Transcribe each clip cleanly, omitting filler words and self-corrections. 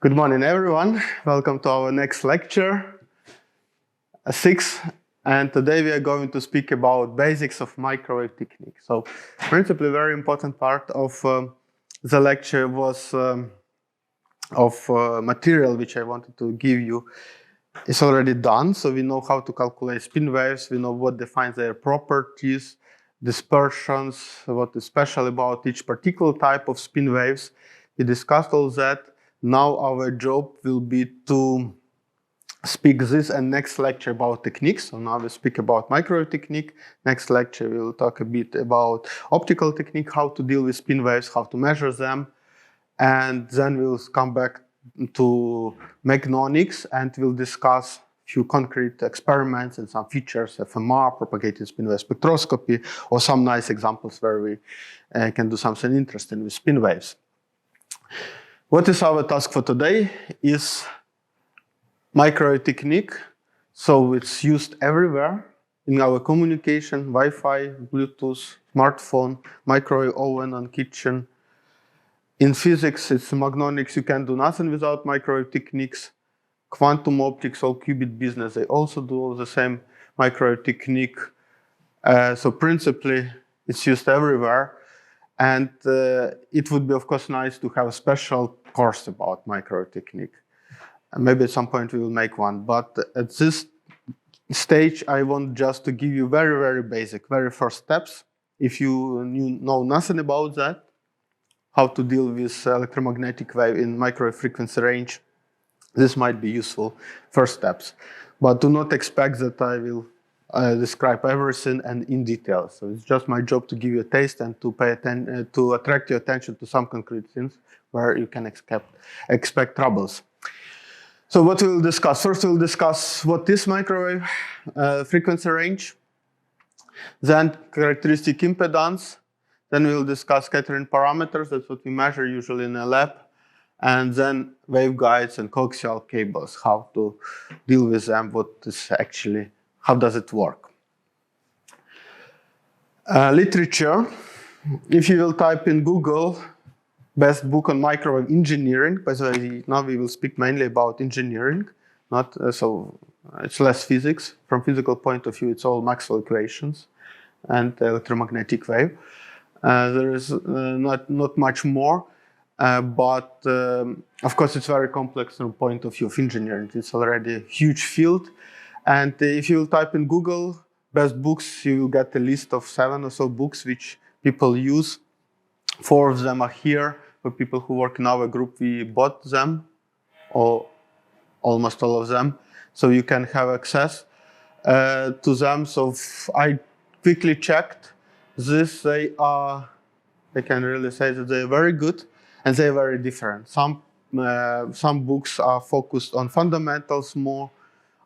Good morning, everyone. Welcome to our next lecture, 6. And today we are going to speak about basics of microwave technique. So, principally, a very important part of the lecture was material which I wanted to give you is already done. So we know how to calculate spin waves. We know what defines their properties, dispersions, what is special about each particular type of spin waves. We discussed all that. Now our job will be to speak this and next lecture about techniques. So now we speak about microwave technique. Next lecture we'll talk a bit about optical technique, how to deal with spin waves, how to measure them. And then we'll come back to magnonics and we'll discuss a few concrete experiments and some features, FMR, propagating spin wave spectroscopy, or some nice examples where we can do something interesting with spin waves. What is our task for today is microwave technique. So it's used everywhere in our communication, Wi-Fi, Bluetooth, smartphone, microwave oven and kitchen. In physics, it's magnonics. You can do nothing without microwave techniques. Quantum optics, all qubit business, they also do all the same microwave technique. So principally, it's used everywhere. And it would be, of course, nice to have a special course about microwave technique. And maybe at some point we will make one. But at this stage, I want just to give you very, very basic, very first steps. If you know nothing about that, how to deal with electromagnetic wave in microwave frequency range, this might be useful first steps. But do not expect that I will describe everything and in detail. So it's just my job to give you a taste and to pay attention, to attract your attention to some concrete things where you can expect troubles. So what we'll discuss? First, we'll discuss what is microwave frequency range, then characteristic impedance, then we'll discuss scattering parameters, that's what we measure usually in a lab, and then waveguides and coaxial cables, how to deal with them, what is actually, how does it work. Literature, if you will type in Google, best book on microwave engineering, by the way, now we will speak mainly about engineering, not so it's less physics. From physical point of view, it's all Maxwell equations and electromagnetic wave. There is not much more, but of course it's very complex from the point of view of engineering. It's already a huge field. And if you type in Google best books, you will get a list of 7 or so books which people use. 4 of them are here. For people who work in our group, we bought them, or almost all of them, so you can have access to them. So I quickly checked this. They I can really say that they're very good and they're very different. Some books are focused on fundamentals more.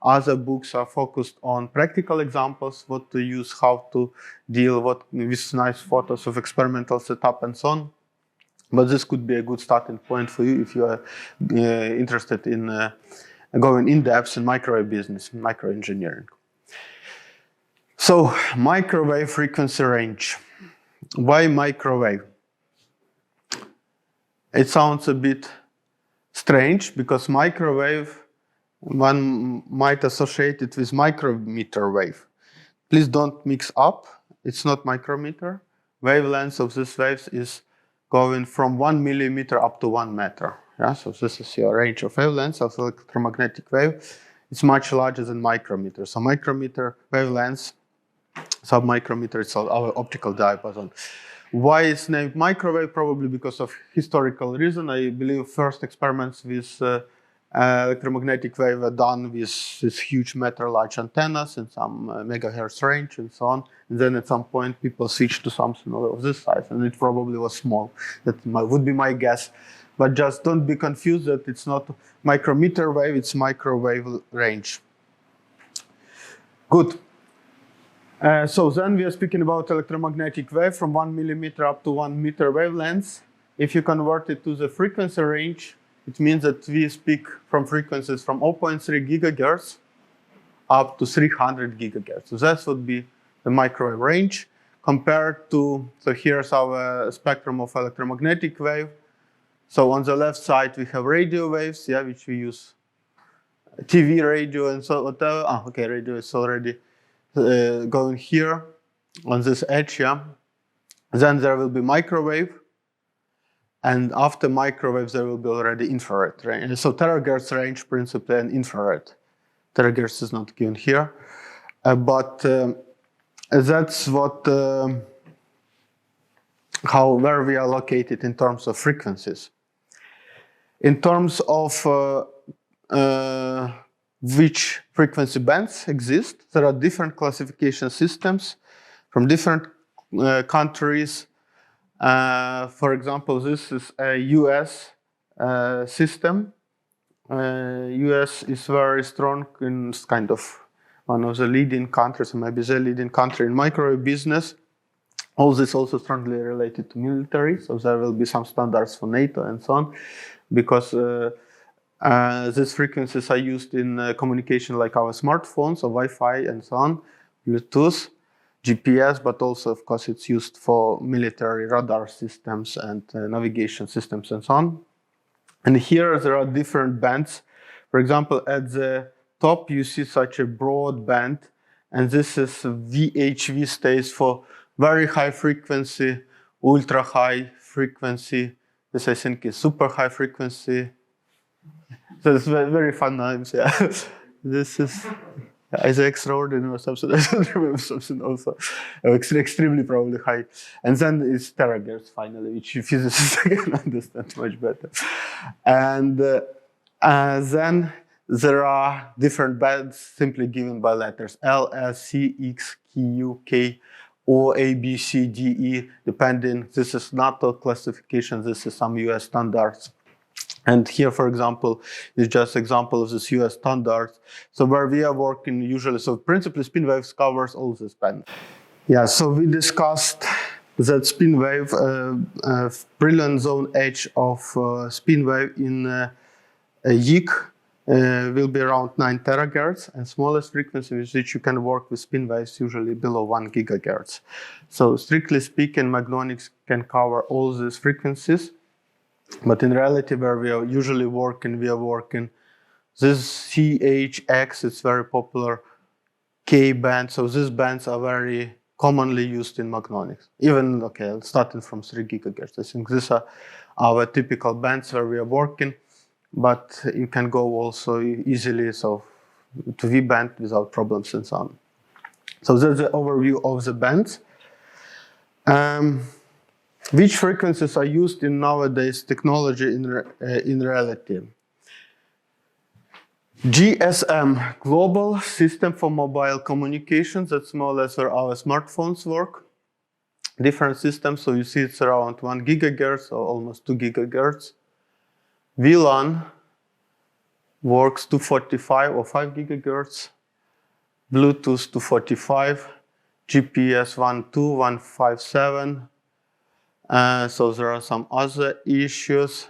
Other books are focused on practical examples, what to use, how to deal with nice photos of experimental setup and so on. But this could be a good starting point for you if you are interested in going in depth in microwave business, microengineering. So, microwave frequency range. Why microwave? It sounds a bit strange because microwave, one might associate it with micrometer wave. Please don't mix up. It's not micrometer. Wavelength of these waves is going from 1 millimeter up to 1 meter. Yeah? So this is your range of wavelengths of electromagnetic wave. It's much larger than micrometer. So micrometer wavelengths, submicrometer, it's our optical diapason. Why it's named microwave? Probably because of historical reason. I believe first experiments with electromagnetic wave were done with this huge meter-large antennas in some megahertz range and so on. And then at some point people switched to something of this size, and it probably was small. That would be my guess. But just don't be confused that it's not micrometer wave, it's microwave range. Good. So then we are speaking about electromagnetic wave from 1 millimeter up to 1 meter wavelengths. If you convert it to the frequency range, it means that we speak from frequencies from 0.3 gigahertz up to 300 gigahertz. So that would be the microwave range compared to, so here's our spectrum of electromagnetic wave. So on the left side, we have radio waves, yeah, which we use TV, radio, and so whatever. Ah, okay, radio is already going here on this edge, yeah. Then there will be microwave, and after microwaves, there will be already infrared range. So terahertz range principally and infrared. Terahertz is not given here, but that's what where we are located in terms of frequencies. In terms of which frequency bands exist, there are different classification systems from different countries. For example, this is a US system. US is very strong in kind of one of the leading countries, or maybe the leading country in microwave business. All this also strongly related to military, so there will be some standards for NATO and so on, because these frequencies are used in communication like our smartphones, so Wi-Fi and so on, Bluetooth, GPS, but also, of course, it's used for military radar systems and navigation systems and so on. And here there are different bands. For example, at the top, you see such a broad band, and this is VHV stays for very high frequency, ultra high frequency. This, I think, is super high frequency. So it's very fun names, yeah. This is either extraordinary or something. I don't remember something also. Extremely probably high. And then it's terahertz finally, which physicists can understand much better. And then there are different bands simply given by letters L, S, C, X, Q, K, O, A, B, C, D, E, depending. This is NATO classification. This is some US standards. And here, for example, is just example of this US standards. So where we are working usually, so principally spin waves covers all this band. Yeah, so we discussed that spin wave, brilliant zone edge of spin wave in YIG will be around 9 terahertz, and smallest frequency with which you can work with spin waves usually below 1 gigahertz. So strictly speaking, magnonics can cover all these frequencies. But in reality, where we are usually working, we are working this CHX, it's very popular, K band. So these bands are very commonly used in magnonics. Even, okay, starting from 3 gigahertz. I think these are our typical bands where we are working, but you can go also easily so to V band without problems and so on. So that's the overview of the bands. Which frequencies are used in nowadays technology in reality? GSM, Global System for Mobile Communications, that's more or less where our smartphones work. Different systems, so you see it's around 1 gigahertz or almost 2 gigahertz. VLAN works 245 or 5 gigahertz. Bluetooth 245, GPS 12157. So there are some other issues.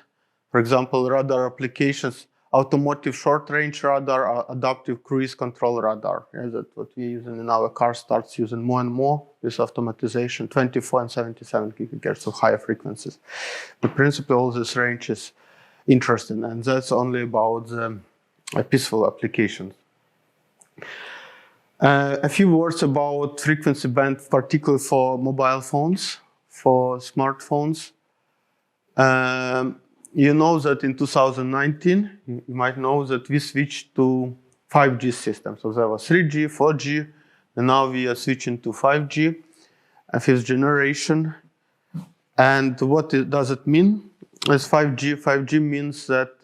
For example, radar applications, automotive short-range radar, adaptive cruise control radar. Yeah, that's what we're using in our car, starts using more and more with automatization, 24 and 77 gigahertz, so higher frequencies. But principally, all this range is interesting, and that's only about the peaceful applications. A few words about frequency band, particularly for mobile phones. For smartphones, you know that in 2019, you might know that we switched to 5G system. So there was 3G, 4G, and now we are switching to 5G, a fifth generation. And what does it mean as 5G? 5G means that,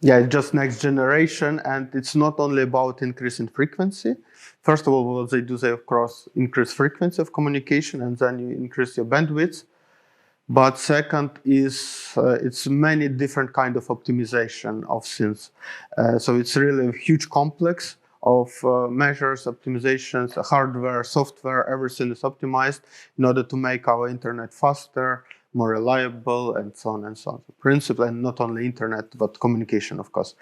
it's just next generation, and it's not only about increasing frequency. First of all, what they do, they of course increase frequency of communication, and then you increase your bandwidth. But second is it's many different kind of optimization of things. So it's really a huge complex of measures, optimizations, hardware, software, everything is optimized in order to make our internet faster, more reliable, and so on and so on. Principle, and not only internet, but communication, of course.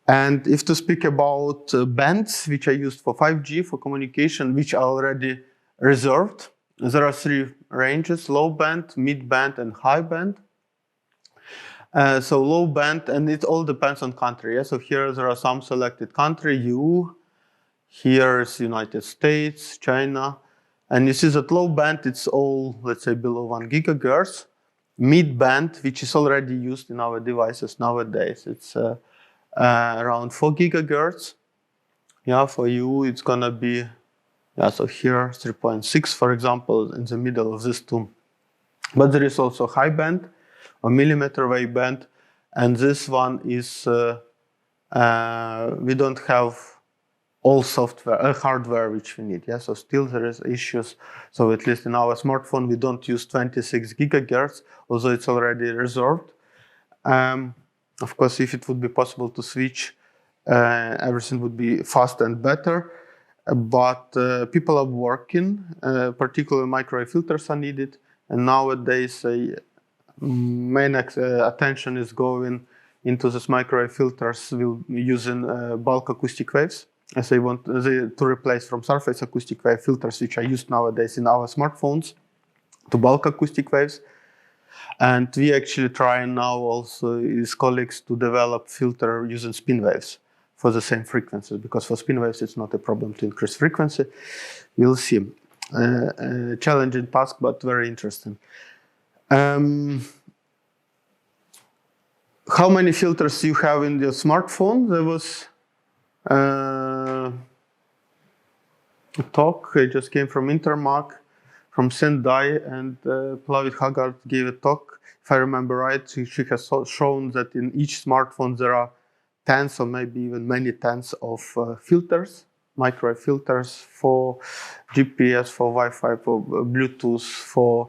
And if to speak about bands which are used for 5G, for communication, which are already reserved there are three ranges: low band, mid band, and high band. So low band, and it all depends on country. Yeah? So here there are some selected country, EU. Here is United States, China. And you see that low band, it's all, let's say, below 1 gigahertz. Mid band, which is already used in our devices nowadays, it's around 4 gigahertz. Yeah, for you, it's gonna be, yeah, so here 3.6, for example, in the middle of these two. But there is also high band, or millimeter wave band, and this one is, we don't have all software, hardware which we need. Yeah, so still there is issues. So at least in our smartphone, we don't use 26 gigahertz, although it's already reserved. Of course, if it would be possible to switch, everything would be fast and better. But people are working, particularly microwave filters are needed. And nowadays, main attention is going into these microwave filters using bulk acoustic waves, as they want to replace from surface acoustic wave filters, which are used nowadays in our smartphones, to bulk acoustic waves. And we actually try now also as colleagues to develop filter using spin waves for the same frequencies, because for spin waves it's not a problem to increase frequency. We'll see. Challenging task, but very interesting. How many filters you have in your smartphone? There was a talk, it just came from Intermag, from Sendai, and Plavit Haggard gave a talk. If I remember right, she has shown that in each smartphone there are tens or maybe even many tens of filters, microwave filters for GPS, for Wi-Fi, for Bluetooth, for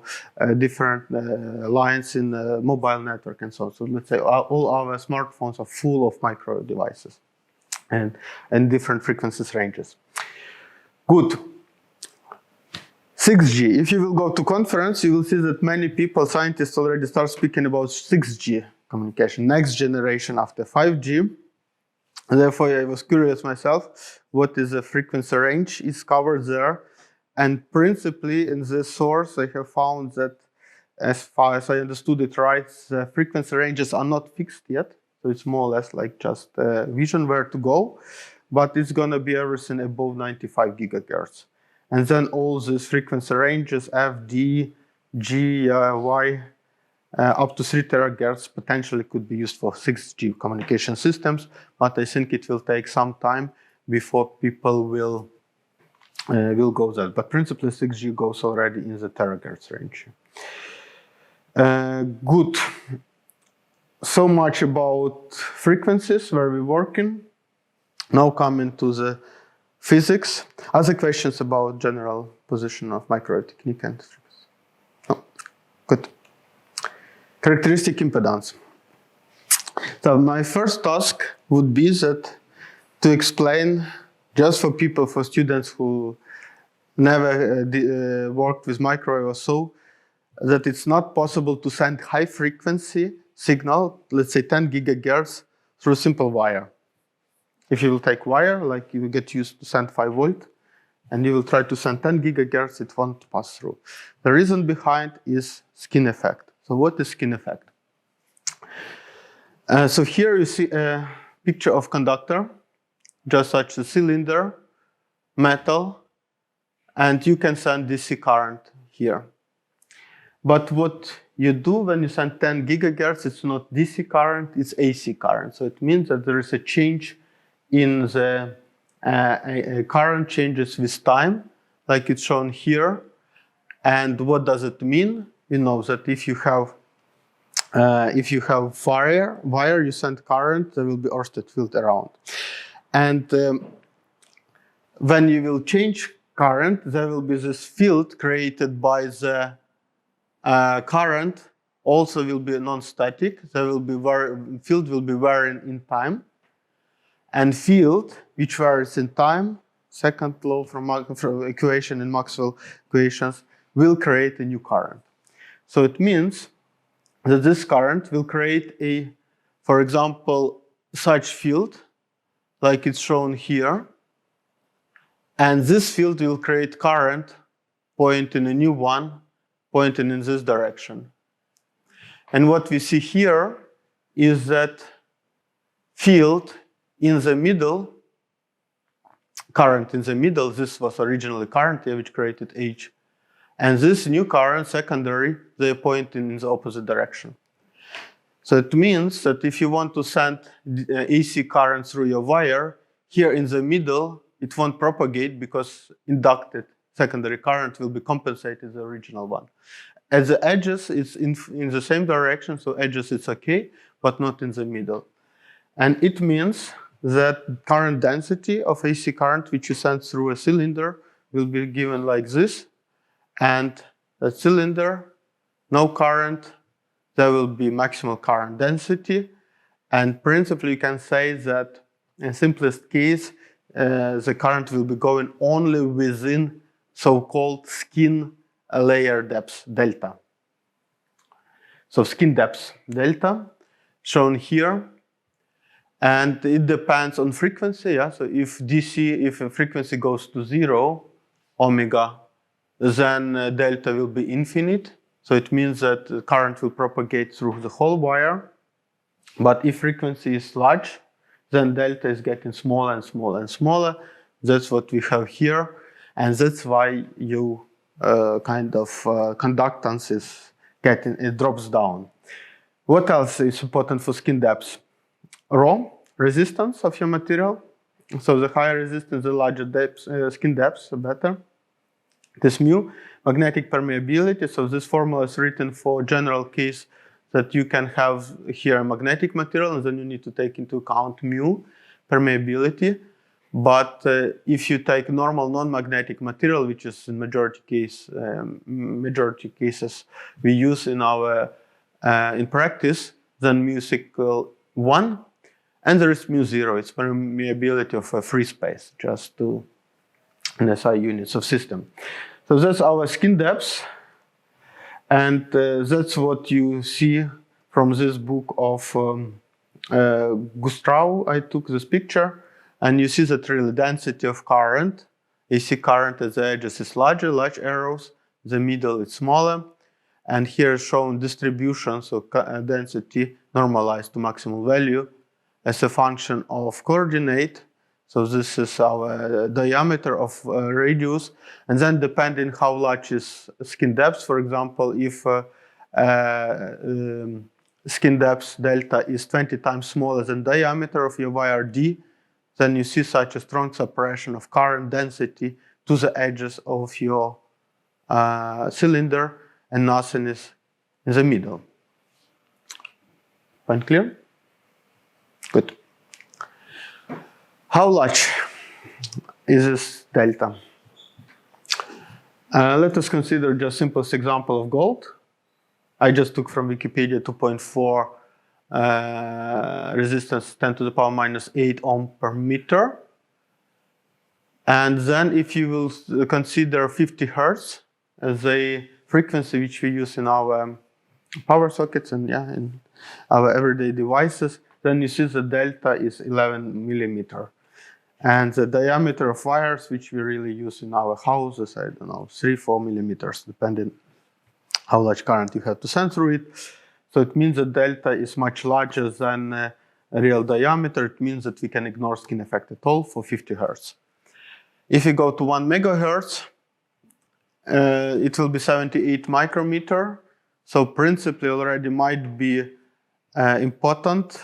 different lines in the mobile network and so on. So let's say all our smartphones are full of micro devices and different frequencies ranges. Good. 6G. If you will go to conference, you will see that many people, scientists already start speaking about 6G communication, next generation after 5G. Therefore, I was curious myself, what is the frequency range is covered there. And principally in this source, I have found that as far as I understood it right, the frequency ranges are not fixed yet. So it's more or less like just a vision where to go, but it's gonna be everything above 95 gigahertz. And then all these frequency ranges, F, D, G, Y, up to 3 terahertz potentially could be used for 6G communication systems, but I think it will take some time before people will go there. But principally 6G goes already in the terahertz range. Good. So much about frequencies where we're working. Now coming to the physics. Other questions about general position of microwave technique and frequency? No. Good. Characteristic impedance. So my first task would be that to explain, just for people, for students who never worked with microwave or so, that it's not possible to send high frequency signal, let's say 10 gigahertz, through a simple wire. If you will take wire, like you will get used to send 5 volt, and you will try to send 10 gigahertz, it won't pass through. The reason behind is skin effect. So what is skin effect? So here you see a picture of conductor, just such a cylinder, metal, and you can send DC current here. But what you do when you send 10 gigahertz, it's not DC current, it's AC current. So it means that there is a change in the current changes with time, like it's shown here. And what does it mean? You know that if you have wire, you send current, there will be Ørsted field around. And when you will change current, there will be this field created by the current, also will be non-static. There will be field will be varying in time. And field, which varies in time, second law from equation in Maxwell equations, will create a new current. So it means that this current will create a, for example, such field, like it's shown here. And this field will create current pointing a new one, pointing in this direction. And what we see here is that field in the middle, current in the middle, this was originally current here, which created H. And this new current, secondary, they are pointing in the opposite direction. So it means that if you want to send AC current through your wire, here in the middle, it won't propagate because inducted secondary current will be compensated the original one. At the edges, it's in the same direction, so edges it's okay, but not in the middle. And it means that current density of AC current, which you send through a cylinder, will be given like this. And the cylinder, no current, there will be maximal current density. And principally, you can say that in simplest case, the current will be going only within so-called skin layer depth delta. So skin depth delta shown here. And it depends on frequency. Yeah? So if DC, if a frequency goes to 0, omega, then delta will be infinite. So it means that the current will propagate through the whole wire. But if frequency is large, then delta is getting smaller and smaller and smaller. That's what we have here. And that's why you conductance is getting, it drops down. What else is important for skin depth? Rho, resistance of your material. So the higher resistance, the larger depth, skin depth, the better. This mu, magnetic permeability. So this formula is written for general case that you can have here a magnetic material, and then you need to take into account mu, permeability. But if you take normal non-magnetic material, which is in majority cases we use in our in practice, then mu is equal 1, and there is mu 0. It's permeability of a free space, just to in SI units of system. So that's our skin depth, and that's what you see from this book of Gustrau. I took this picture, and you see that really density of current, AC current at the edges is larger, large arrows, the middle is smaller, and here is shown distribution, so density normalized to maximal value as a function of coordinate. So this is our diameter of radius, and then depending how large is skin depth, for example, if skin depth delta is 20 times smaller than diameter of your wire D, then you see such a strong suppression of current density to the edges of your cylinder, and nothing is in the middle. Point clear? Good. How large is this delta? Let us consider just simplest example of gold. I just took from Wikipedia 2.4 resistance 10 to the power minus 8 ohm per meter. And then if you will consider 50 hertz as a frequency which we use in our power sockets and in our everyday devices, then you see the delta is 11 millimeter. And the diameter of wires, which we really use in our houses, I don't know, 3-4 millimeters, depending how large current you have to send through it. So it means that delta is much larger than a real diameter. It means that we can ignore skin effect at all for 50 hertz. If you go to 1 megahertz, it will be 78 micrometer. So principally already might be important,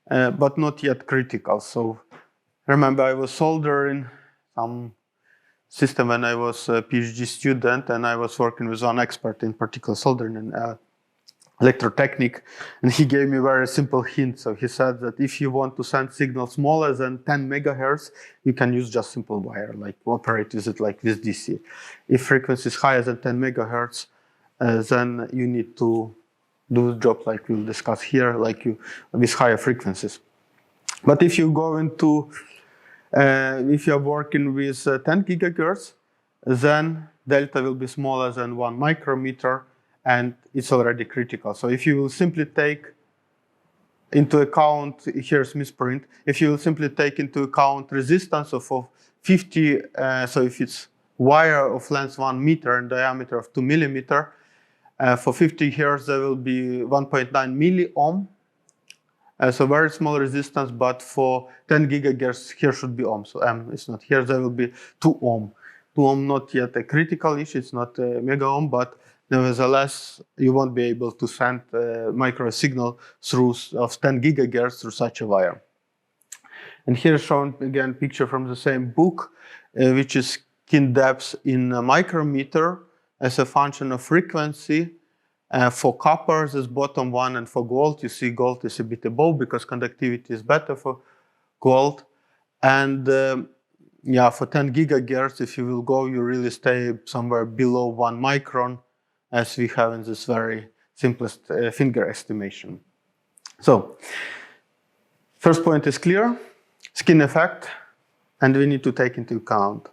but not yet critical. So remember, I was soldering some system when I was a PhD student, and I was working with one expert in particular soldering and electrotechnic, and he gave me a very simple hint. So he said that if you want to send signal smaller than 10 megahertz, you can use just simple wire, like operate with it like this DC. If frequency is higher than 10 megahertz, then you need to do the job like we'll discuss here, like with higher frequencies. But if you go into, if you're working with 10 gigahertz, then delta will be smaller than 1 micrometer, and it's already critical. So if you will simply take into account, here's misprint, if you will simply take into account resistance of 50, so if it's wire of length 1 meter and diameter of 2 millimeter. For 50 Hz, there will be 1.9 milliohm. So very small resistance, but for 10 gigahertz, here should be ohm. So M is not here, there will be 2 ohm. 2 ohm not yet a critical issue, it's not a mega ohm, but nevertheless, you won't be able to send a micro signal through of 10 gigahertz through such a wire. And here shown again picture from the same book, which is skin depth in a micrometer as a function of frequency. For copper, this bottom one, and for gold, you see gold is a bit above because conductivity is better for gold. And yeah, for 10 gigahertz, if you will go, you really stay somewhere below 1 micron, as we have in this very simplest finger estimation. So, first point is clear, skin effect, and we need to take into account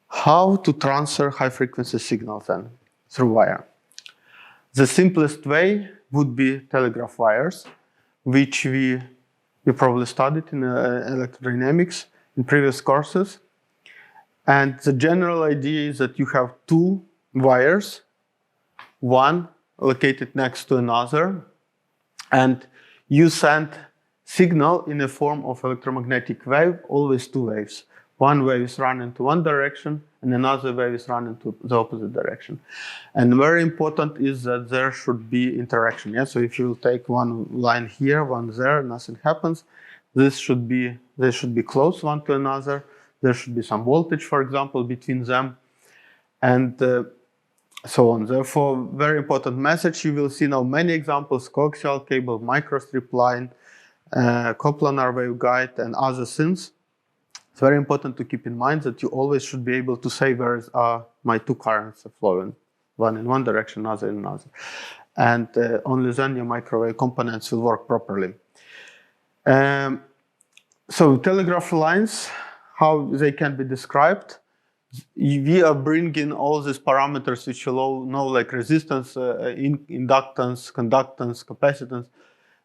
how to transfer high-frequency signals then through wire. The simplest way would be telegraph wires, which we probably studied in electrodynamics in previous courses. And the general idea is that you have 2 wires, one located next to another, and you send signal in the form of electromagnetic wave, always 2 waves. One wave is run into one direction, and another wave is run into the opposite direction. And very important is that there should be interaction. Yeah? So if you take one line here, one there, nothing happens. They should be close one to another. There should be some voltage, for example, between them, and so on. Therefore, very important message. You will see now many examples: coaxial cable, microstrip line, coplanar waveguide, and other things. It's very important to keep in mind that you always should be able to say where are my 2 currents flowing, one in one direction, another in another. And only then your microwave components will work properly. So telegraph lines, how they can be described. We are bringing all these parameters which you know, like resistance, inductance, conductance, capacitance.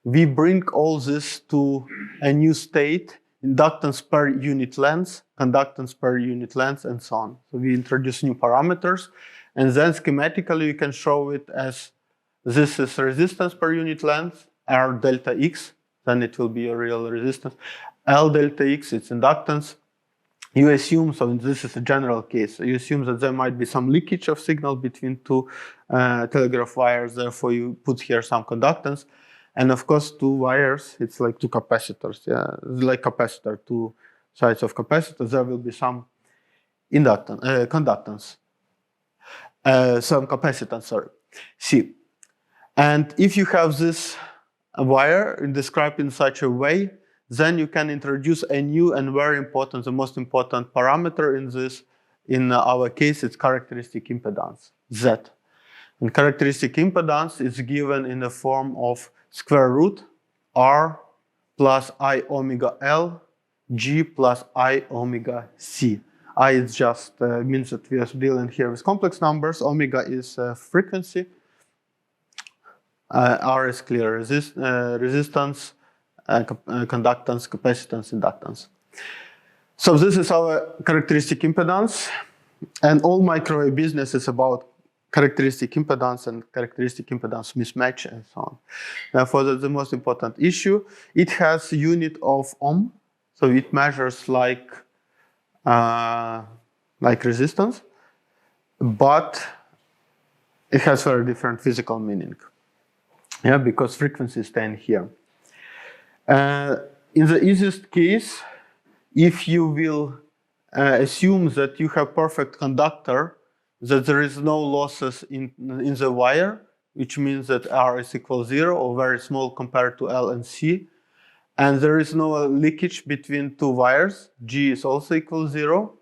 We bring all this to a new state, inductance per unit length, conductance per unit length, and so on. So we introduce new parameters, and then schematically you can show it as this is resistance per unit length, R delta X, then it will be a real resistance. L delta X, it's inductance. You assume, so this is a general case, you assume that there might be some leakage of signal between 2 telegraph wires, therefore you put here some conductance. And of course, 2 wires, it's like 2 capacitors, yeah, like capacitor, 2 sides of capacitors, there will be some conductance, some capacitance, sorry, C. And if you have this wire described in such a way, then you can introduce a new and very important, the most important parameter in this. In our case, it's characteristic impedance, Z. And characteristic impedance is given in the form of square root R plus I omega L, G plus I omega C. I is just means that we are dealing here with complex numbers. Omega is frequency. R is clear resistance, conductance, capacitance, inductance. So this is our characteristic impedance, and all microwave business is about characteristic impedance and characteristic impedance mismatch and so on. Therefore, that's the most important issue. It has unit of ohm, so it measures like resistance, but it has very different physical meaning. Yeah, because frequency is staying here. In the easiest case, if you will assume that you have perfect conductor, that there is no losses in the wire, which means that R is equal 0 or very small compared to L and C, and there is no leakage between 2 wires, G is also equal 0,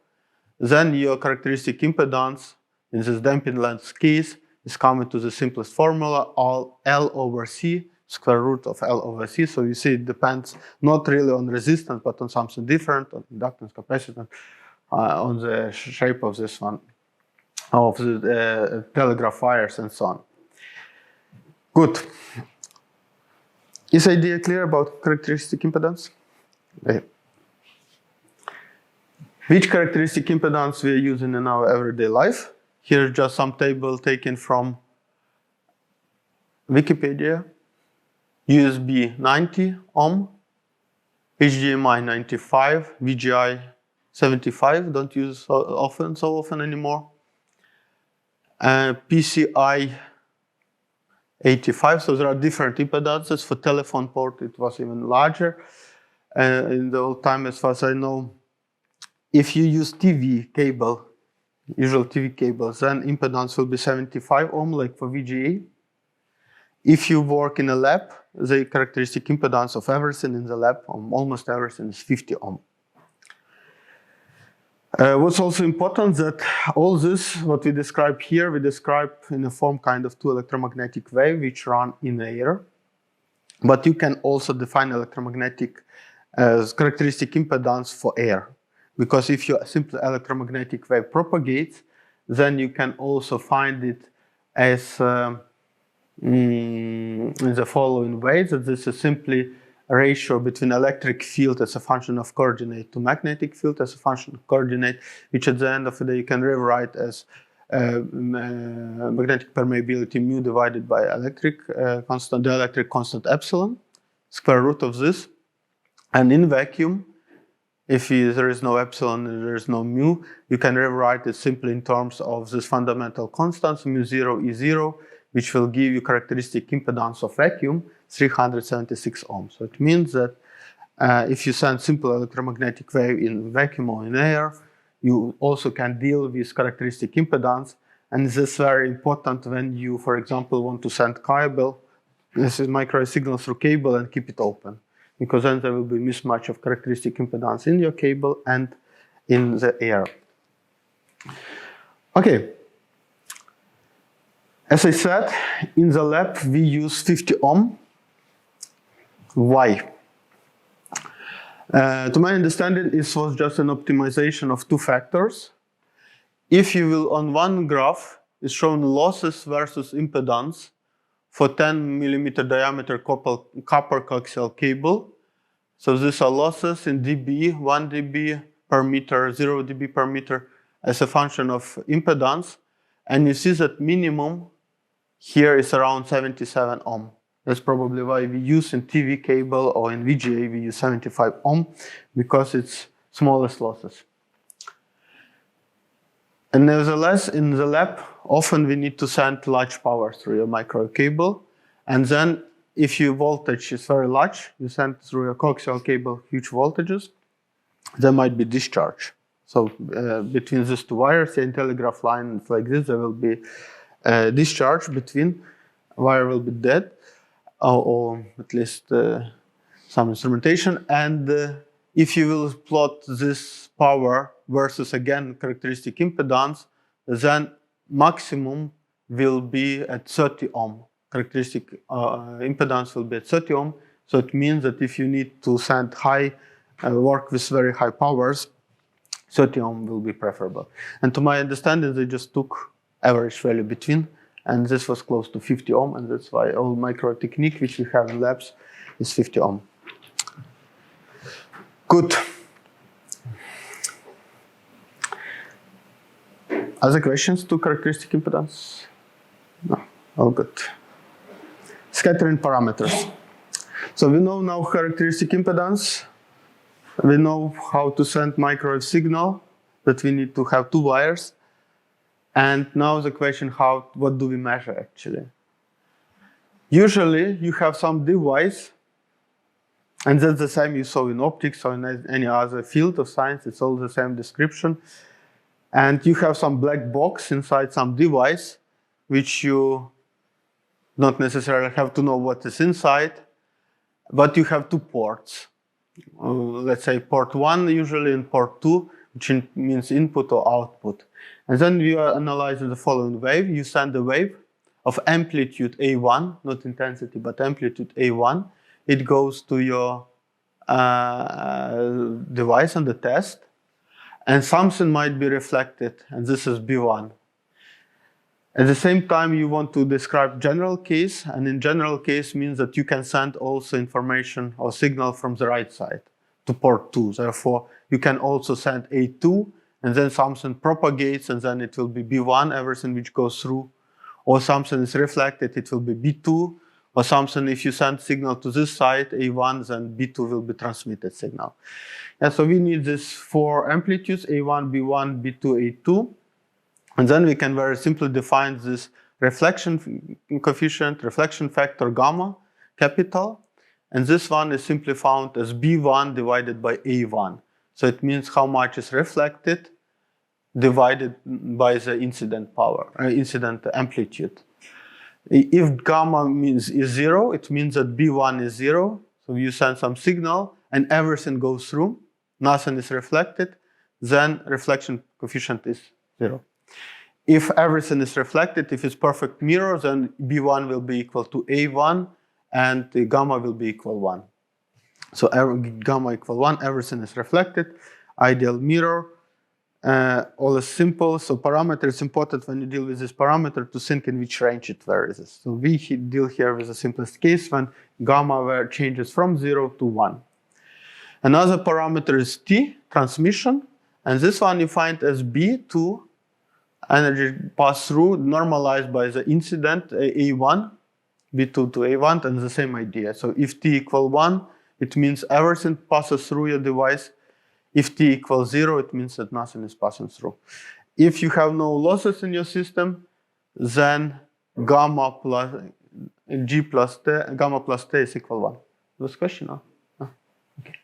then your characteristic impedance in this damping length case is coming to the simplest formula, all L over C, square root of L over C. So you see it depends not really on resistance, but on something different, on inductance, capacitance, on the shape of this one, of the telegraph wires and so on. Good. Is idea clear about characteristic impedance? Okay. Which characteristic impedance we are using in our everyday life? Here's just some table taken from Wikipedia. USB 90 ohm, HDMI 95, VGI 75, don't use so often anymore. PCI 85, so there are different impedances. For telephone port, it was even larger. In the old time, as far as I know, if you use TV cable, usual TV cables, then impedance will be 75 ohm, like for VGA. If you work in a lab, the characteristic impedance of everything in the lab, almost everything, is 50 ohm. What's also important that all this, what we describe here, we describe in a form kind of two electromagnetic waves which run in air. But you can also define electromagnetic characteristic impedance for air. Because if your simple electromagnetic wave propagates, then you can also find it as in the following way, that this is simply a ratio between electric field as a function of coordinate to magnetic field as a function of coordinate, which at the end of the day you can rewrite as magnetic permeability mu divided by electric constant, the electric constant epsilon, square root of this. And in vacuum, if there is no epsilon and there is no mu, you can rewrite it simply in terms of this fundamental constants, mu0, E0, which will give you characteristic impedance of vacuum, 376 ohms. So it means that if you send simple electromagnetic wave in vacuum or in air, you also can deal with characteristic impedance. And this is very important when you, for example, want to send cable, this is microwave signal through cable and keep it open. Because then there will be mismatch of characteristic impedance in your cable and in the air. Okay. As I said, in the lab we use 50 ohm. Why? To my understanding, this was just an optimization of two factors. If you will, on one graph, is shown losses versus impedance for 10 millimeter diameter copper coaxial cable. So these are losses in dB, 1 dB per meter, 0 dB per meter as a function of impedance. And you see that minimum here is around 77 ohm. That's probably why we use in TV cable or in VGA we use 75 ohm, because it's smallest losses. And nevertheless, in the lab, often we need to send large power through your microwave cable. And then if your voltage is very large, you send through your coaxial cable huge voltages, there might be discharge. So between these two wires, the telegraph line like this, there will be discharge between, wire will be dead, or at least some instrumentation. And if you will plot this power versus again characteristic impedance, then maximum will be at 30 ohm. Characteristic impedance will be at 30 ohm. So it means that if you need to send high, work with very high powers, 30 ohm will be preferable. And to my understanding, they just took average value between, and this was close to 50 ohm, and that's why all micro technique which we have in labs is 50 ohm. Good. Other questions to characteristic impedance? No, all good. Scattering parameters. So we know now characteristic impedance. We know how to send microwave signal, that we need to have two wires. And now the question, what do we measure actually? Usually you have some device, and that's the same you saw in optics or in any other field of science, it's all the same description. And you have some black box inside some device, which you not necessarily have to know what is inside, but you have two ports. Let's say port 1 usually and port 2, which means input or output. And then you are analyzing the following wave. You send a wave of amplitude A1, not intensity, but amplitude A1. It goes to your device on the test, and something might be reflected, and this is B1. At the same time, you want to describe general case, and in general case means that you can send also information or signal from the right side. to port 2. Therefore, you can also send A2, and then something propagates, and then it will be B1, everything which goes through. Or something is reflected, it will be B2. Or something, if you send signal to this side, A1, then B2 will be transmitted signal. And so we need these 4 amplitudes, A1, B1, B2, A2. And then we can very simply define this reflection coefficient, reflection factor gamma, capital. And this one is simply found as B1 divided by A1. So it means how much is reflected divided by the incident power, incident amplitude. If gamma is 0, it means that B1 is 0. So you send some signal and everything goes through, nothing is reflected, then reflection coefficient is 0. If everything is reflected, if it's perfect mirror, then B1 will be equal to A1 and the gamma will be equal 1. So gamma equal 1, everything is reflected, ideal mirror. All is simple. So parameter is important when you deal with this parameter to think in which range it varies. So we deal here with the simplest case when gamma changes from 0 to 1. Another parameter is T, transmission. And this one you find as B2, energy pass through, normalized by the incident A1, B2 to A1, and the same idea. So if T equal 1, it means everything passes through your device. If T equals 0, it means that nothing is passing through. If you have no losses in your system, then gamma plus G plus T, gamma plus T is equal 1. This question? No? No? Okay.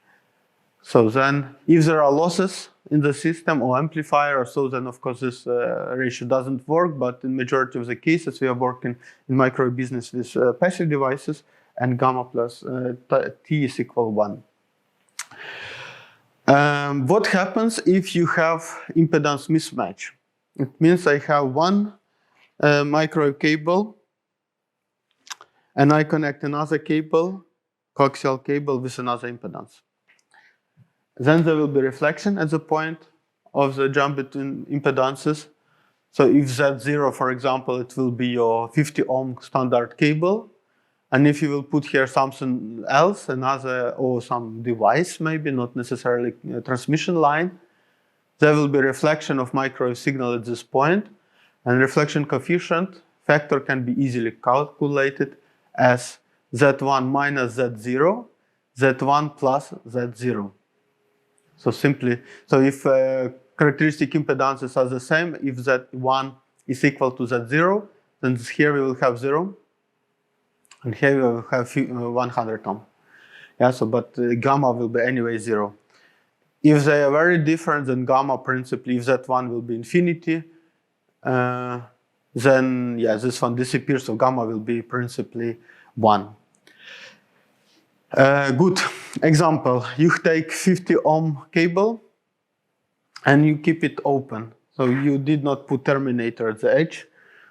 So then, if there are losses in the system or amplifier, so then of course this ratio doesn't work, but in majority of the cases we are working in micro business with passive devices, and gamma plus T is equal 1. What happens if you have impedance mismatch? It means I have one micro cable and I connect another cable, coaxial cable, with another impedance. Then there will be reflection at the point of the jump between impedances. So if Z0, for example, it will be your 50 ohm standard cable. And if you will put here something else, another, or some device maybe, not necessarily a transmission line, there will be reflection of microwave signal at this point. And reflection coefficient factor can be easily calculated as Z1 minus Z0, Z1 plus Z0. So simply, so if characteristic impedances are the same, if Z1 is equal to Z0, then here we will have 0. And here we will have 100 ohm. Yeah, so but gamma will be anyway 0. If they are very different, then gamma principally, if Z1 will be infinity, then yeah, this one disappears, so gamma will be principally 1. Good example, you take 50 ohm cable and you keep it open. So you did not put terminator at the edge.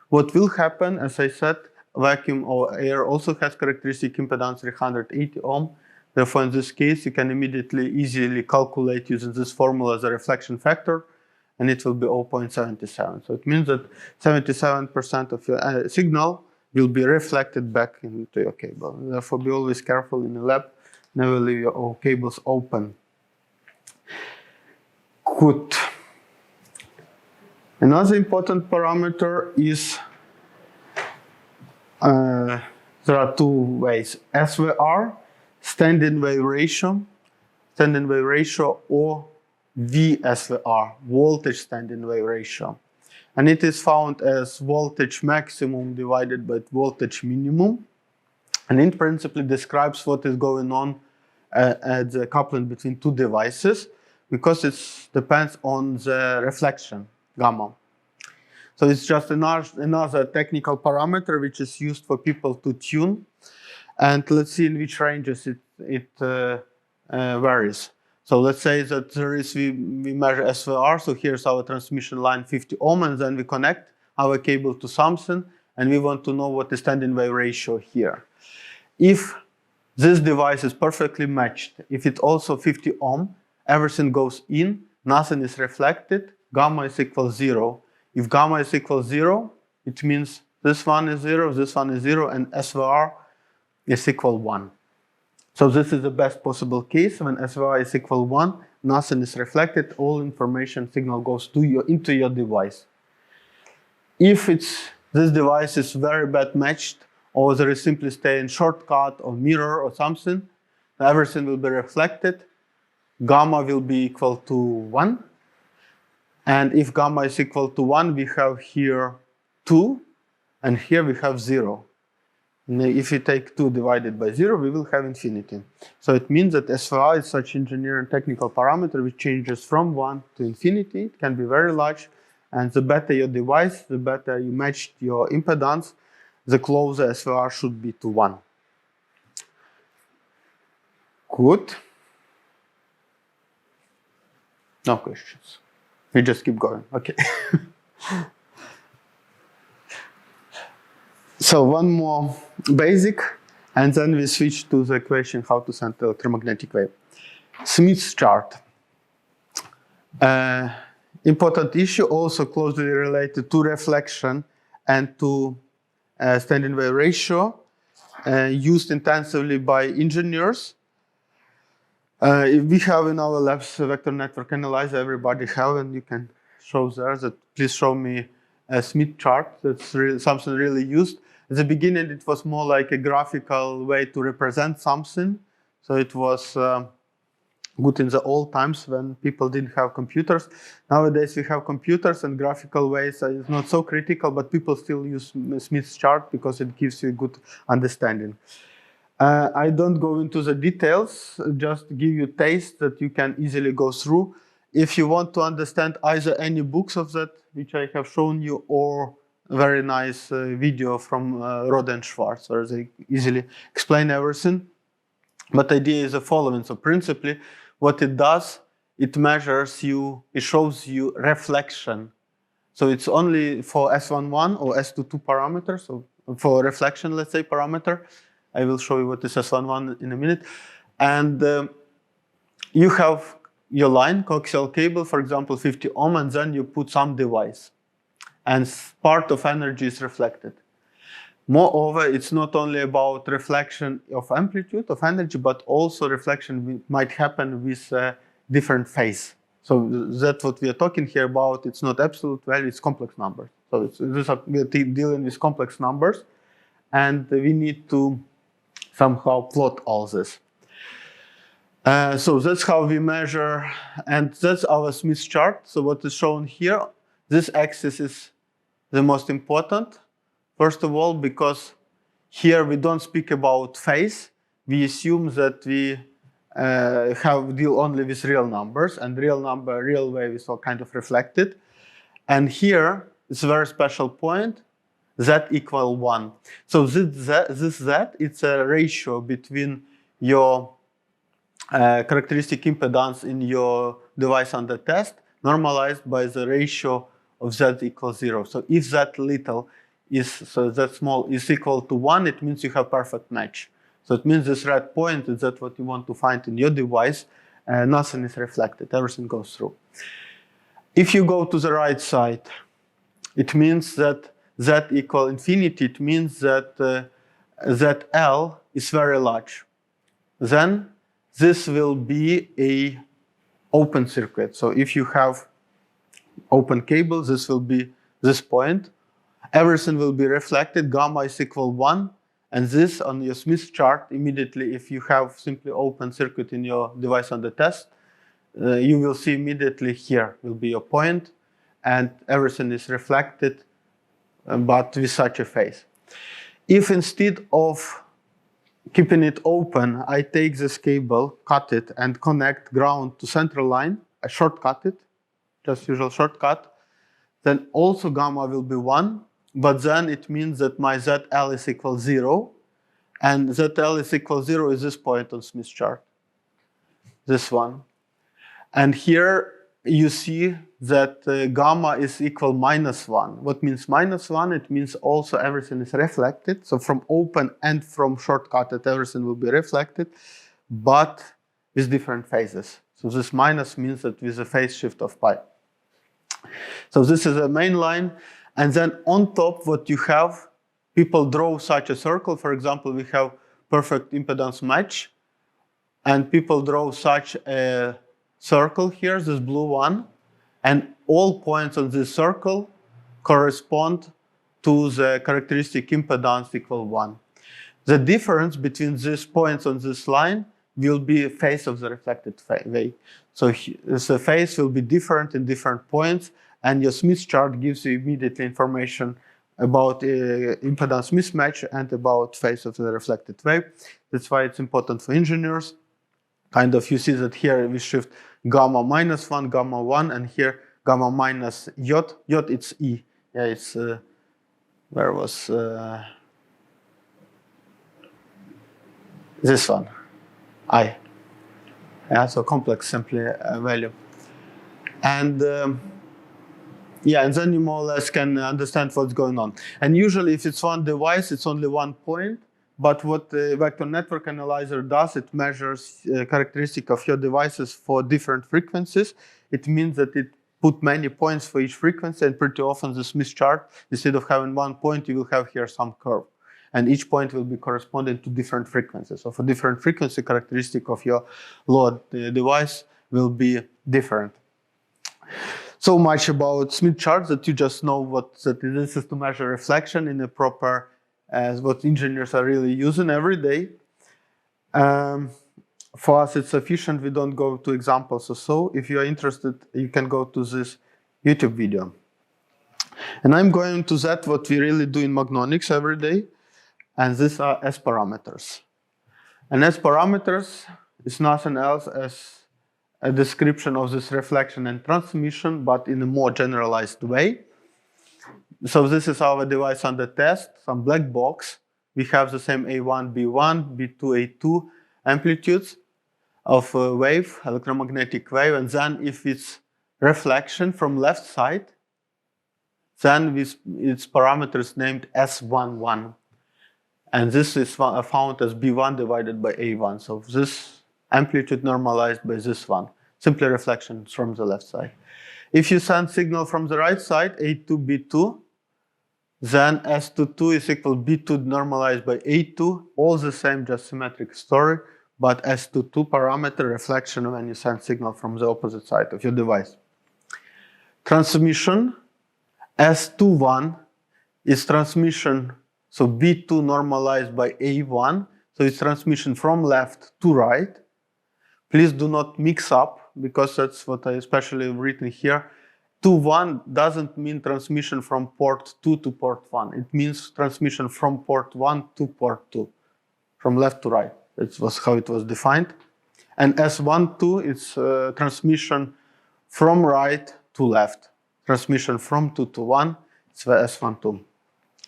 What will happen, as I said, vacuum or air also has characteristic impedance 380 ohm. Therefore, in this case, you can immediately easily calculate using this formula the reflection factor, and it will be 0.77. So it means that 77% of your signal will be reflected back into your cable. Therefore, be always careful in the lab. Never leave your cables open. Good. Another important parameter is there are two ways: SVR, standing wave ratio, or VSVR, voltage standing wave ratio. And it is found as voltage maximum divided by voltage minimum. And it principally describes what is going on at the coupling between two devices, because it depends on the reflection, gamma. So it's just another technical parameter which is used for people to tune. And let's see in which ranges it varies. So let's say that we measure SVR, so here's our transmission line 50 ohm, and then we connect our cable to something, and we want to know what the standing wave ratio here. If this device is perfectly matched, if it's also 50 ohm, everything goes in, nothing is reflected, gamma is equal 0. If gamma is equal 0, it means this one is 0, this one is 0, and SVR is equal 1. So this is the best possible case. When SVI is equal 1, nothing is reflected, all information signal goes into your device. If this device is very bad matched, or there is simply staying shortcut or mirror or something, everything will be reflected. Gamma will be equal to 1. And if gamma is equal to 1, we have here 2, and here we have 0. And if you take 2 divided by 0, we will have infinity. So it means that SVI is such engineering technical parameter which changes from 1 to infinity. It can be very large. And the better your device, the better you matched your impedance, the closer SVR should be to 1. Good. No questions. We just keep going. Okay. So one more basic, and then we switch to the question how to send electromagnetic wave. Smith's chart. Important issue, also closely related to reflection and to standing wave ratio, used intensively by engineers. We have in our labs a vector network analyzer, everybody have, and you can show there that please show me a Smith chart. That's really something really used. At the beginning, it was more like a graphical way to represent something. So it was good in the old times when people didn't have computers. Nowadays, we have computers and graphical ways is not so critical, but people still use Smith's chart because it gives you a good understanding. I don't go into the details, just give you taste that you can easily go through. If you want to understand either any books of that, which I have shown you, or a very nice video from Rode and Schwarz, where they easily explain everything. But the idea is the following. So principally, what it does, it measures you, it shows you reflection. So it's only for S11 or S22 parameters, so for reflection, let's say, parameter. I will show you what is S11 in a minute. And you have your line, coaxial cable, for example, 50 ohm, and then you put some device. And part of energy is reflected. Moreover, it's not only about reflection of amplitude of energy, but also reflection might happen with different phase. So that's what we are talking here about. It's not absolute value, it's complex numbers. So we are dealing with complex numbers, and we need to somehow plot all this. So that's how we measure, and that's our Smith chart. So what is shown here, this axis is the most important. First of all, because here we don't speak about phase. We assume that we deal only with real numbers, and real wave is all kind of reflected. And here it's a very special point, z equal 1. So this z, it's a ratio between your characteristic impedance in your device under test, normalized by the ratio of z equals 0. So if that little that small is equal to 1, it means you have perfect match. So it means this red point is that what you want to find in your device, nothing is reflected, everything goes through. If you go to the right side, it means that z equal infinity, it means that ZL is very large. Then this will be a open circuit. So if you have open cable, this will be this point. Everything will be reflected, gamma is equal 1, and this on your Smith chart, immediately if you have simply open circuit in your device under test, you will see immediately here will be your point, and everything is reflected, but with such a phase. If instead of keeping it open, I take this cable, cut it, and connect ground to central line, I shortcut it, just usual shortcut, then also gamma will be 1, but then it means that my ZL is equal 0, and ZL is equal 0 is this point on Smith chart, this one. And here you see that gamma is equal -1. What means -1? It means also everything is reflected. So from open and from shortcutted, everything will be reflected, but with different phases. So this minus means that with a phase shift of pi. So this is a main line. And then on top, what you have, people draw such a circle. For example, we have perfect impedance match and people draw such a circle here, this blue one, and all points on this circle correspond to the characteristic impedance equal 1. The difference between these points on this line will be a phase of the reflected wave. So the phase will be different in different points, and your Smith chart gives you immediately information about impedance mismatch and about phase of the reflected wave. That's why it's important for engineers. Kind of, you see that here we shift gamma minus 1, gamma 1, and here gamma minus yod. Yod, it's E. Yeah, it's, where was, this one, I. Yeah, so complex simply value. And yeah, and then you more or less can understand what's going on. And usually if it's one device, it's only one point. But what the vector network analyzer does, it measures characteristic of your devices for different frequencies. It means that it put many points for each frequency, and pretty often the Smith chart, instead of having one point, you will have here some curve. And each point will be corresponding to different frequencies. So for different frequency, characteristic of your load device will be different. So much about Smith charts that you just know that this is to measure reflection in a proper, as what engineers are really using every day. For us, it's sufficient. We don't go to examples or so. If you are interested, you can go to this YouTube video. And I'm going to that what we really do in Magnonics every day. And these are S parameters. And S parameters is nothing else as a description of this reflection and transmission, but in a more generalized way. So this is our device under test, some black box. We have the same A1, B1, B2, A2 amplitudes of a wave, electromagnetic wave. And then if it's reflection from left side, then its parameters named S11. And this is found as B1 divided by A1. So this amplitude normalized by this one. Simply reflections from the left side. If you send signal from the right side, A2, B2, then S22 is equal B2 normalized by A2. All the same, just symmetric story, but S22 parameter reflection when you send signal from the opposite side of your device. Transmission, S21 is transmission. So B2 normalized by A1, so it's transmission from left to right. Please do not mix up, because that's what I especially have written here. 2-1 doesn't mean transmission from port 2 to port 1. It means transmission from port 1 to port 2, from left to right. That was how it was defined. And S12 is transmission from right to left. Transmission from 2 to 1, it's the S12.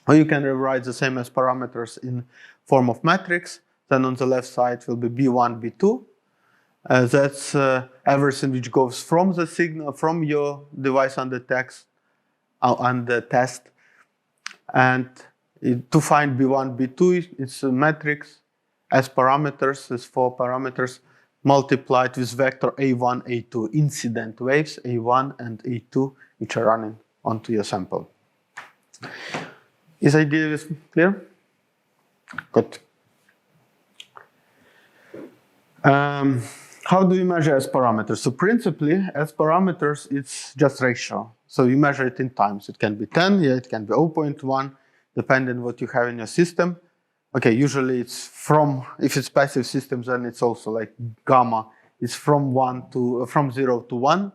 Or you can rewrite the same as parameters in form of matrix. Then on the left side will be B1, B2. That's everything which goes from the signal, from your device under test. And to find B1, B2, it's a matrix as parameters, as 4 parameters, multiplied with vector A1, A2, incident waves, A1 and A2, which are running onto your sample. Is idea clear? Good. How do you measure S parameters? So principally, S parameters, it's just ratio. So you measure it in times. It can be 10, yeah, it can be 0.1, depending on what you have in your system. Okay, usually it's from, if it's passive systems, then it's also like gamma. It's from 0 to 1.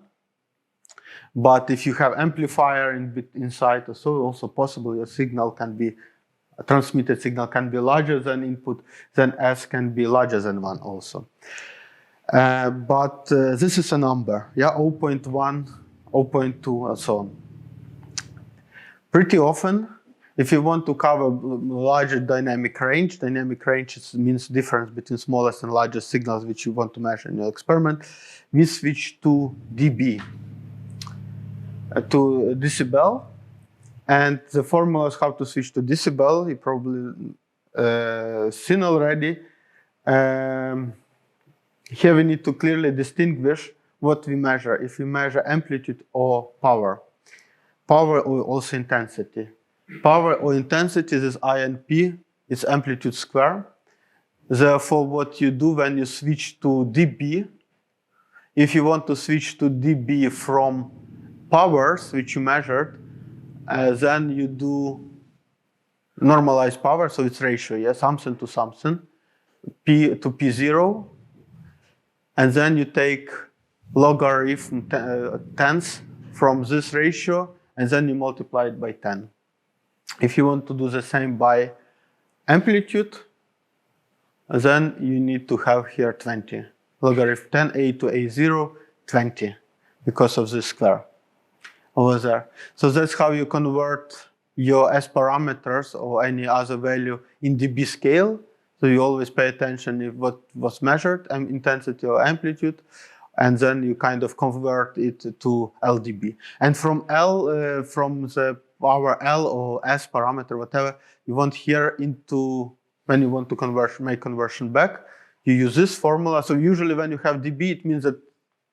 But if you have amplifier inside, so also possible your signal can be, a transmitted signal can be larger than input, then S can be larger than 1 also. But this is a number, yeah, 0.1, 0.2, and so on. Pretty often, if you want to cover larger dynamic range means difference between smallest and largest signals which you want to measure in your experiment, we switch to dB. To decibel, and the formulas how to switch to decibel, you probably seen already. Here we need to clearly distinguish what we measure, if we measure amplitude or power. Power or also intensity. Power or intensity is INP, it's amplitude square. Therefore, what you do when you switch to dB, if you want to switch to dB from powers, which you measured, then you do normalized power, so it's ratio, yeah, something to something, P to P0, and then you take logarithm tens from this ratio, and then you multiply it by 10. If you want to do the same by amplitude, then you need to have here 20. Logarithm 10 a to a0, 20, because of this square over there. So that's how you convert your S parameters or any other value in dB scale. So you always pay attention if what was measured, intensity or amplitude, and then you kind of convert it to LdB. And from L, from the power L or S parameter, whatever, you want here into, when you want to make conversion back, you use this formula. So usually when you have dB, it means that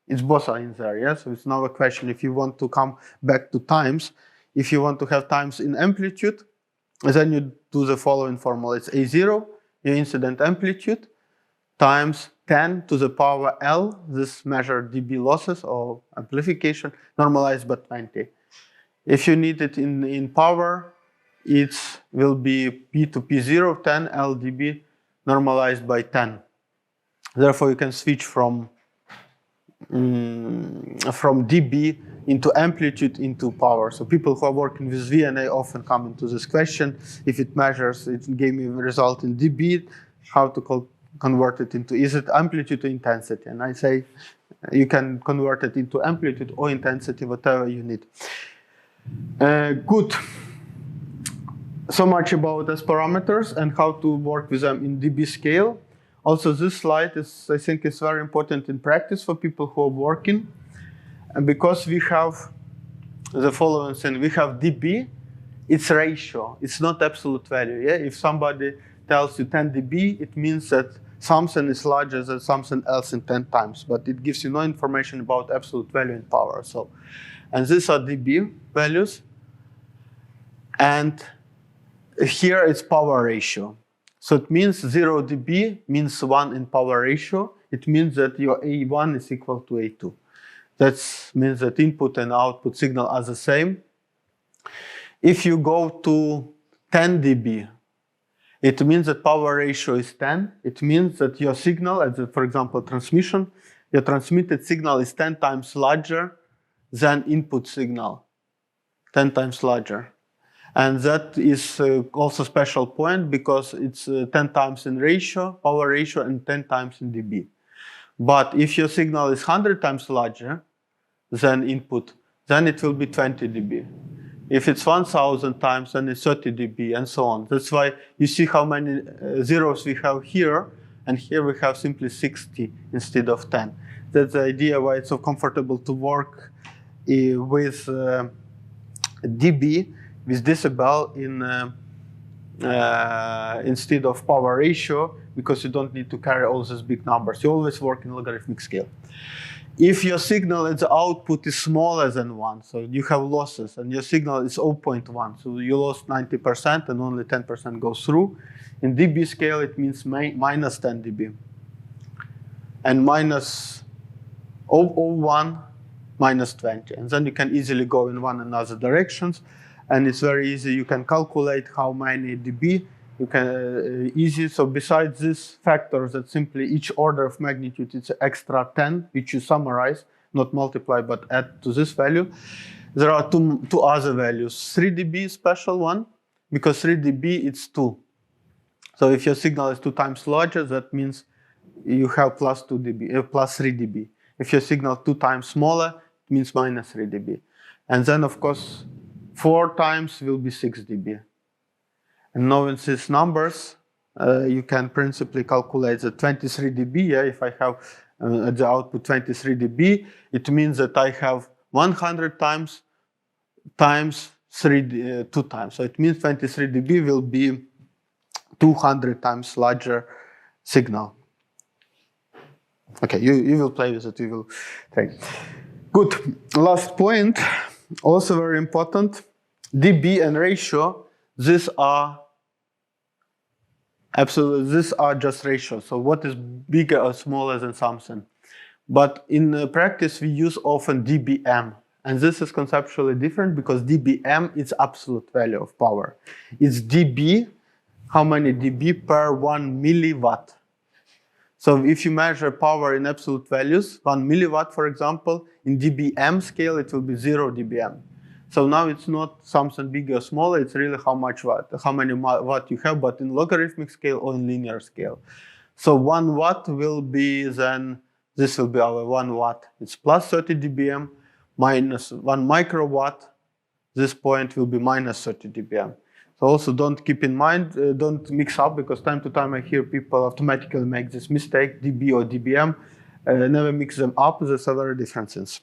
it's both are in there, yeah? So it's now a question if you want to come back to times. If you want to have times in amplitude, then you do the following formula. It's A0, your incident amplitude, times 10 to the power L, this measured dB losses or amplification, normalized by 20. If you need it in power, it will be P to P0, 10 LdB, normalized by 10. Therefore, you can switch from dB into amplitude into power. So people who are working with VNA often come into this question. If it measures, it gave me a result in dB, how to convert it into, is it amplitude or intensity? And I say, you can convert it into amplitude or intensity, whatever you need. Good. So much about S parameters and how to work with them in dB scale. Also, this slide is, I think, is very important in practice for people who are working. And because we have the following thing, we have dB, it's ratio, it's not absolute value. Yeah? If somebody tells you 10 dB, it means that something is larger than something else in 10 times, but it gives you no information about absolute value in power. So, and these are dB values. And here it's power ratio. So it means 0 dB means 1 in power ratio. It means that your A1 is equal to A2. That means that input and output signal are the same. If you go to 10 dB, it means that power ratio is 10. It means that your signal, for example, transmission, your transmitted signal is 10 times larger than input signal, 10 times larger. And that is also a special point because it's 10 times in ratio, power ratio, and 10 times in dB. But if your signal is 100 times larger than input, then it will be 20 dB. If it's 1,000 times, then it's 30 dB, and so on. That's why you see how many zeros we have here, and here we have simply 60 instead of 10. That's the idea why it's so comfortable to work with dB, with decibel instead of power ratio, because you don't need to carry all these big numbers. You always work in logarithmic scale. If your signal at the output is smaller than 1, so you have losses, and your signal is 0.1, so you lost 90% and only 10% goes through. In dB scale, it means minus 10 dB. And minus 0.01, minus 20. And then you can easily go in one another directions. And it's very easy. You can calculate how many dB. You can easy. So besides these factors, that simply each order of magnitude is extra 10, which you summarize, not multiply, but add to this value. There are two other values. 3 dB special one, because 3 dB it's 2. So if your signal is 2 times larger, that means you have plus 2 dB, plus 3 dB. If your signal 2 times smaller, it means minus 3 dB. And then of course, 4 times will be 6 dB. And knowing these numbers, you can principally calculate the 23 dB. Yeah? If I have at the output 23 dB, it means that I have 100 times 2 times. So it means 23 dB will be 200 times larger signal. Okay, you will play with it, you will try. Good, last point, also very important. dB and ratio, these are Absolutely, these are just ratios. So what is bigger or smaller than something? But in practice, we use often dBm. And this is conceptually different because dBm is absolute value of power. It's dB, how many dB per 1 milliwatt. So if you measure power in absolute values, 1 milliwatt, for example, in dBm scale, it will be 0 dBm. So now it's not something bigger or smaller, it's really how much watt, how many watt you have, but in logarithmic scale or in linear scale. So 1 watt will be then, this will be our 1 watt. It's plus 30 dBm, minus 1 microwatt. This point will be minus 30 dBm. So also don't keep in mind, don't mix up, because time to time I hear people automatically make this mistake, dB or dBm. Never mix them up, these are very different things.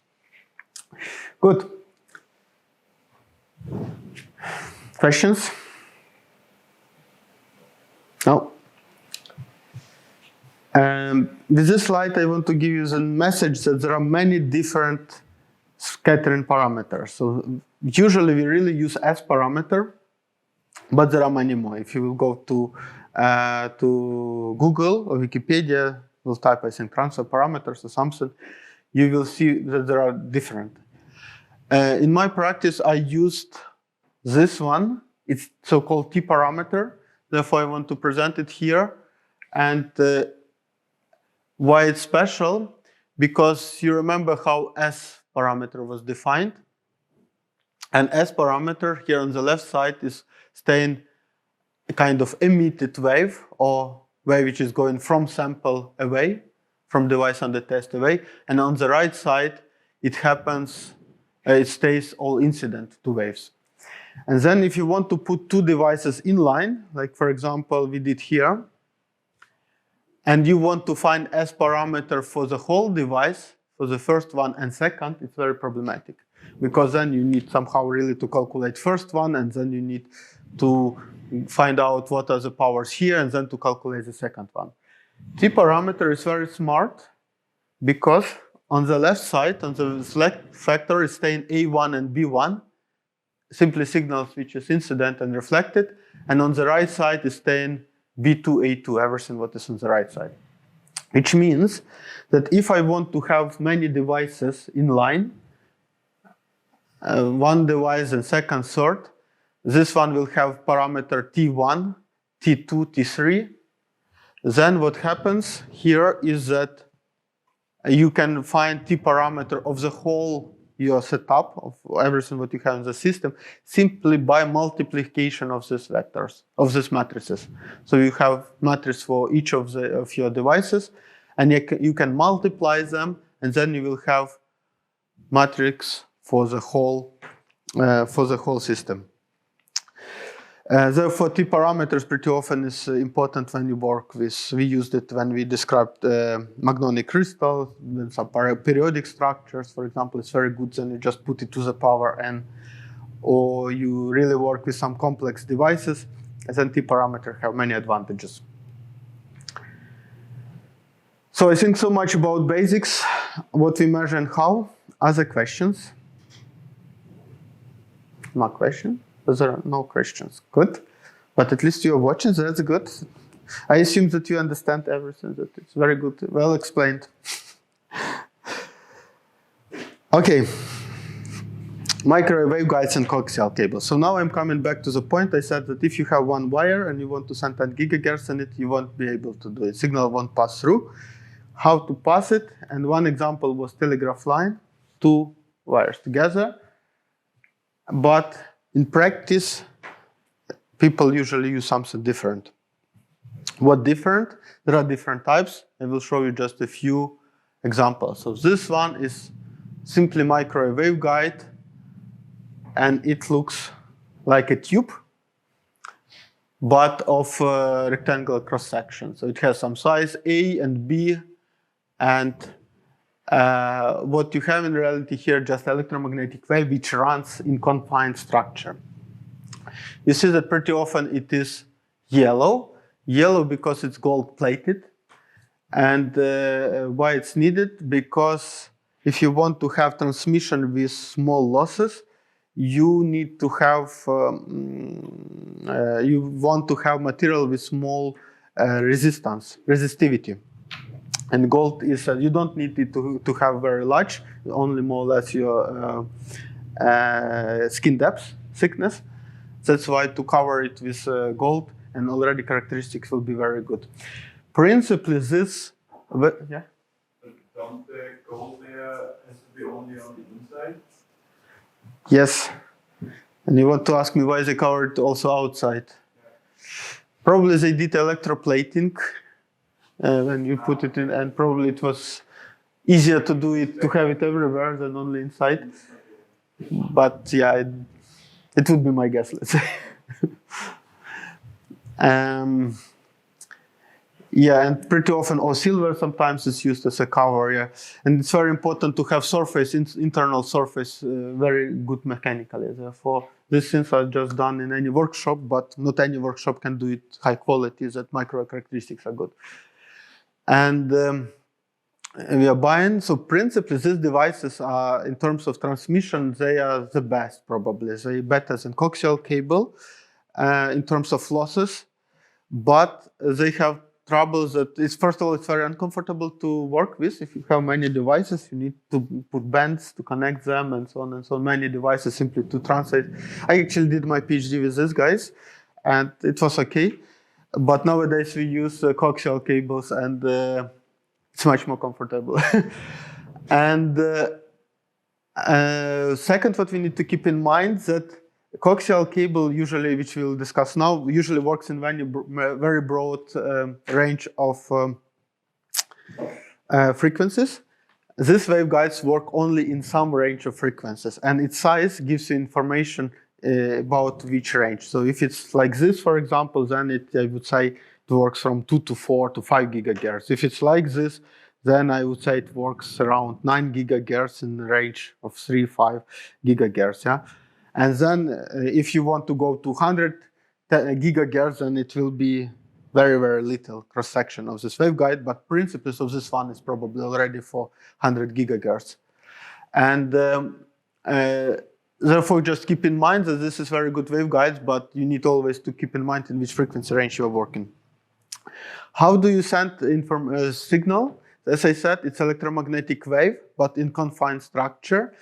Good. Questions? No? With this slide, I want to give you the message that there are many different scattering parameters. So usually we really use S parameter, but there are many more. If you will go to Google or Wikipedia, we'll type, I think, transfer parameters or something, you will see that there are different. In my practice, I used this one. It's so-called T parameter. Therefore, I want to present it here. And why it's special? Because you remember how S parameter was defined. And S parameter here on the left side is staying a kind of emitted wave, or wave which is going from sample away, from device under test away. And on the right side, it happens, it stays all incident to waves. And then if you want to put two devices in line, like for example, we did here, and you want to find S parameter for the whole device, for the first one and second, it's very problematic. Because then you need somehow really to calculate first one, and then you need to find out what are the powers here, and then to calculate the second one. T parameter is very smart, because on the left side, on the select factor, is staying A1 and B1, simply signals which is incident and reflected, and on the right side is staying B2, A2, everything what is on the right side. Which means that if I want to have many devices in line, one device and second, third, this one will have parameter T1, T2, T3. Then what happens here is that you can find T parameter of the whole your setup, of everything what you have in the system, simply by multiplication of these vectors, of these matrices. So you have matrix for each of your devices, and you can multiply them, and then you will have matrix for the whole system. Therefore, T parameters pretty often is important when you work with. We used it when we described magnonic crystals, with some periodic structures, for example. It's very good. Then you just put it to the power n, or you really work with some complex devices. And then T parameter have many advantages. So I think so much about basics, what we measure and how. Other questions? No question? There are no questions. Good. But at least you're watching, so that's good. I assume that you understand everything, that it's very good, well explained. Okay. Microwave waveguides and coaxial cables. So now I'm coming back to the point I said that if you have one wire and you want to send 10 gigahertz in it, you won't be able to do it. Signal won't pass through. How to pass it? And one example was telegraph line, two wires together. But in practice, people usually use something different. What different? There are different types. I will show you just a few examples. So this one is simply microwave waveguide, and it looks like a tube, but of rectangular cross section. So it has some size A and B, and what you have in reality here, just electromagnetic wave which runs in confined structure. You see that pretty often it is yellow. Yellow because it's gold plated. And why it's needed? Because if you want to have transmission with small losses, you need to have, you want to have material with small resistivity. And gold is, you don't need it to have very large, only more or less your skin depth, thickness. That's why to cover it with gold, and already characteristics will be very good. Principally, this, yeah? Don't the gold layer has to be only on the inside? Yes. And you want to ask me why they covered also outside? Yeah. Probably they did electroplating when you put it in, and probably it was easier to do it, to have it everywhere than only inside. But yeah, it would be my guess, let's say. Yeah, and pretty often, or silver sometimes is used as a cover, yeah. And it's very important to have surface, internal surface, very good mechanically. Therefore, these things are just done in any workshop, but not any workshop can do it high quality, that micro characteristics are good. And we are buying, so principally these devices are, in terms of transmission, they are the best probably. They're better than coaxial cable in terms of losses, but they have troubles that is, first of all, it's very uncomfortable to work with. If you have many devices, you need to put bands to connect them and so on and so on. Many devices simply to translate. I actually did my PhD with these guys, and it was okay. But nowadays we use coaxial cables, and it's much more comfortable. And second, what we need to keep in mind that coaxial cable, usually, which we'll discuss now, usually works in very broad range of frequencies. These waveguides work only in some range of frequencies, and its size gives you information about which range. So if it's like this, for example, then I would say it works from 2 to 4 to 5 gigahertz. If it's like this, then I would say it works around 9 gigahertz in the range of 3-5 gigahertz. Yeah. And then if you want to go to 100 gigahertz, then it will be very, very little cross-section of this waveguide, but principles of this one is probably already for 100 gigahertz. And therefore, just keep in mind that this is very good waveguides, but you need always to keep in mind in which frequency range you are working. How do you send signal? As I said, it's electromagnetic wave, but in confined structure.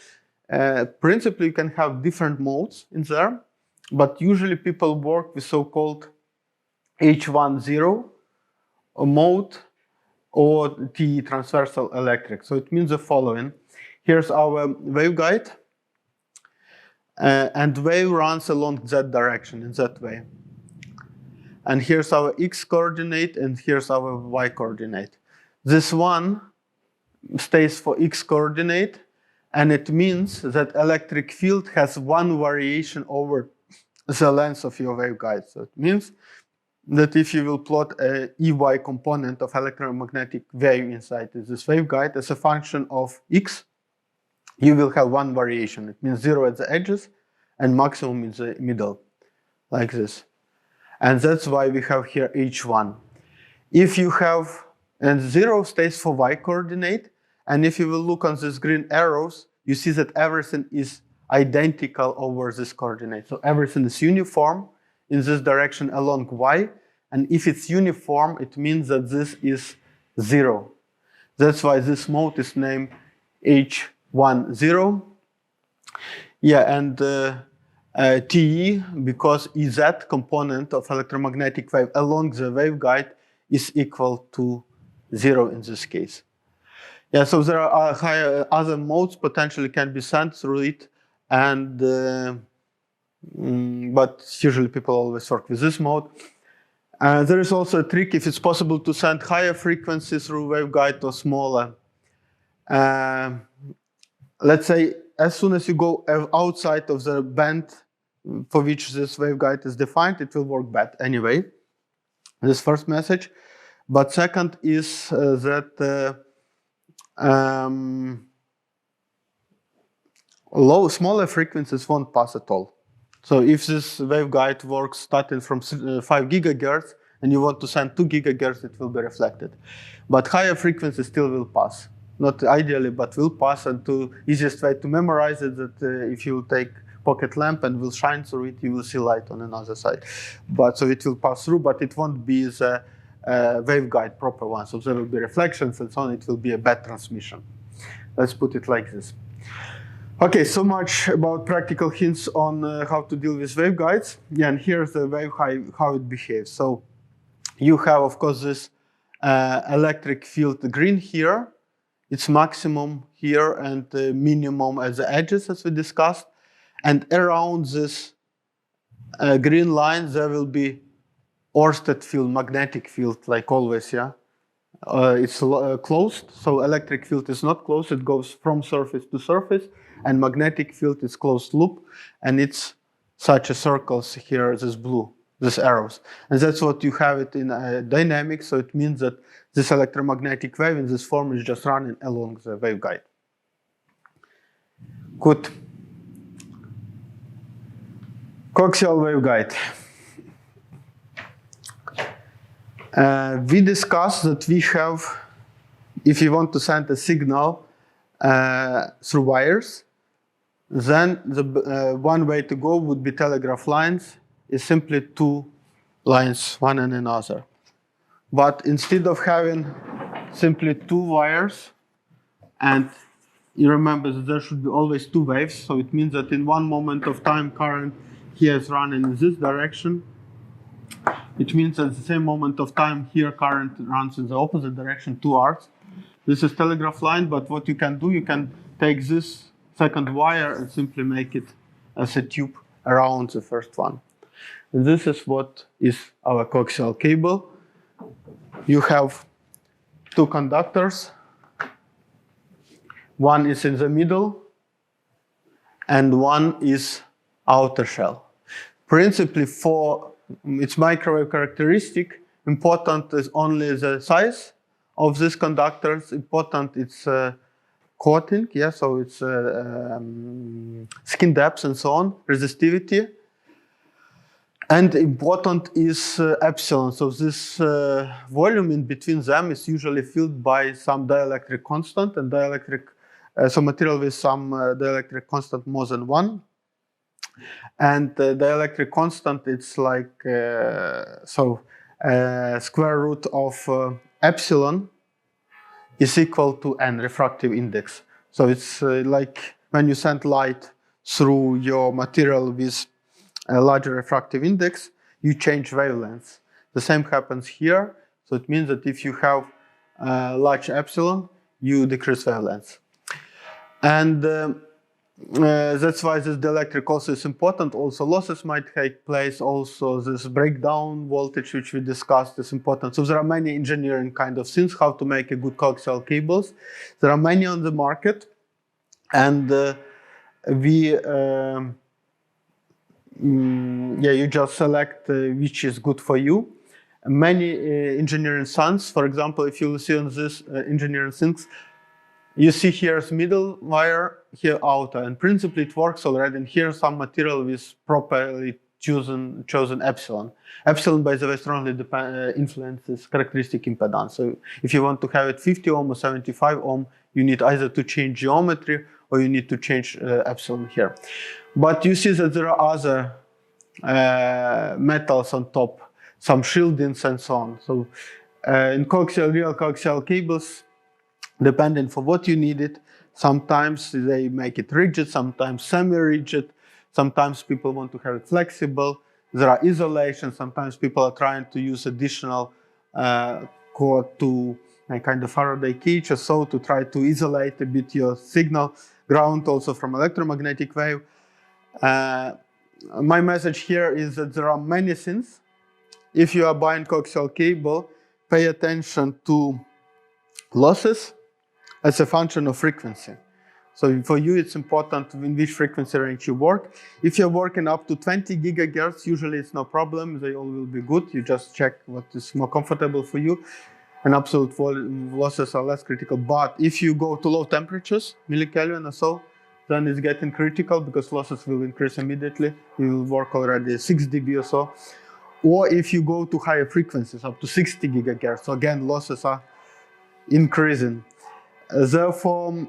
Principally, you can have different modes in there, but usually people work with so-called H10 mode or TE, transversal electric. So it means the following. Here's our waveguide, and wave runs along that direction, in that way. And here's our X coordinate, and here's our Y coordinate. This one stays for X coordinate, and it means that electric field has one variation over the length of your waveguide. So it means that if you will plot a EY component of electromagnetic wave inside this waveguide as a function of X, you will have one variation. It means 0 at the edges and maximum in the middle, like this. And that's why we have here H1. If you have, and 0 stays for Y coordinate, and if you will look on these green arrows, you see that everything is identical over this coordinate. So everything is uniform in this direction along Y, and if it's uniform, it means that this is 0. That's why this mode is named H10. Yeah, and TE, because EZ component of electromagnetic wave along the waveguide is equal to 0 in this case. Yeah, so there are higher, other modes potentially can be sent through it, and but usually people always work with this mode. There is also a trick if it's possible to send higher frequencies through waveguide or smaller. Let's say as soon as you go outside of the band for which this waveguide is defined, it will work bad anyway. This first message. But second is that smaller frequencies won't pass at all. So if this waveguide works starting from 5 gigahertz and you want to send 2 gigahertz, it will be reflected. But higher frequencies still will pass. Not ideally, but will pass. And the easiest way to memorize it that if you take pocket lamp and will shine through it, you will see light on another side. But so it will pass through, but it won't be the waveguide proper one. So there will be reflections and so on. It will be a bad transmission. Let's put it like this. Okay, so much about practical hints on how to deal with waveguides. Yeah, and here's the wave how it behaves. So you have, of course, this electric field green here. It's maximum here and minimum at the edges, as we discussed. And around this green line, there will be Ørsted field, magnetic field, like always, yeah? It's closed, so electric field is not closed. It goes from surface to surface, and magnetic field is closed loop, and it's such a circles here, this blue, these arrows. And that's what you have it in dynamics, so it means that this electromagnetic wave in this form is just running along the waveguide. Good. Coaxial waveguide. We discussed that we have, if you want to send a signal through wires, then the one way to go would be telegraph lines, is simply two lines, one and another. But instead of having simply two wires, and you remember that there should be always two waves, so it means that in one moment of time current here is running in this direction. It means at the same moment of time here current runs in the opposite direction, two arcs. This is telegraph line, but what you can do, you can take this second wire and simply make it as a tube around the first one. And this is what is our coaxial cable. You have two conductors. One is in the middle, and one is outer shell. Principally for its microwave characteristic, important is only the size of these conductors. Important it's coating, yeah, so it's skin depth and so on, resistivity. And important is epsilon. So this volume in between them is usually filled by some dielectric constant, and dielectric, so material with some dielectric constant more than one. And the dielectric constant, it's like, square root of epsilon is equal to n, refractive index. So it's like when you send light through your material with a larger refractive index, you change wavelengths. The same happens here. So it means that if you have large epsilon, you decrease wavelengths. And that's why this dielectric also is important. Also losses might take place. Also this breakdown voltage, which we discussed, is important. So there are many engineering kind of things, how to make a good coaxial cables. There are many on the market. And you just select which is good for you. Many engineering things, for example, if you see on this engineering things, you see here's middle wire, here outer, and principally it works already. And here some material with properly chosen epsilon. Epsilon, by the way, strongly influences characteristic impedance. So if you want to have it 50 ohm or 75 ohm, you need either to change geometry or you need to change epsilon here. But you see that there are other metals on top, some shieldings and so on. So in real coaxial cables, depending for what you need it, sometimes they make it rigid, sometimes semi-rigid, sometimes people want to have it flexible. There are isolations, sometimes people are trying to use additional core to a kind of Faraday cage or so to try to isolate a bit your signal, ground also from electromagnetic wave. My message here is that there are many things. If you are buying coaxial cable, pay attention to losses as a function of frequency. So for you, it's important in which frequency range you work. If you're working up to 20 gigahertz, usually it's no problem. They all will be good. You just check what is more comfortable for you. And absolute losses are less critical. But if you go to low temperatures, millikelvin or so, then it's getting critical because losses will increase immediately. You will work already 6 dB or so. Or if you go to higher frequencies, up to 60 gigahertz, so again, losses are increasing. Therefore,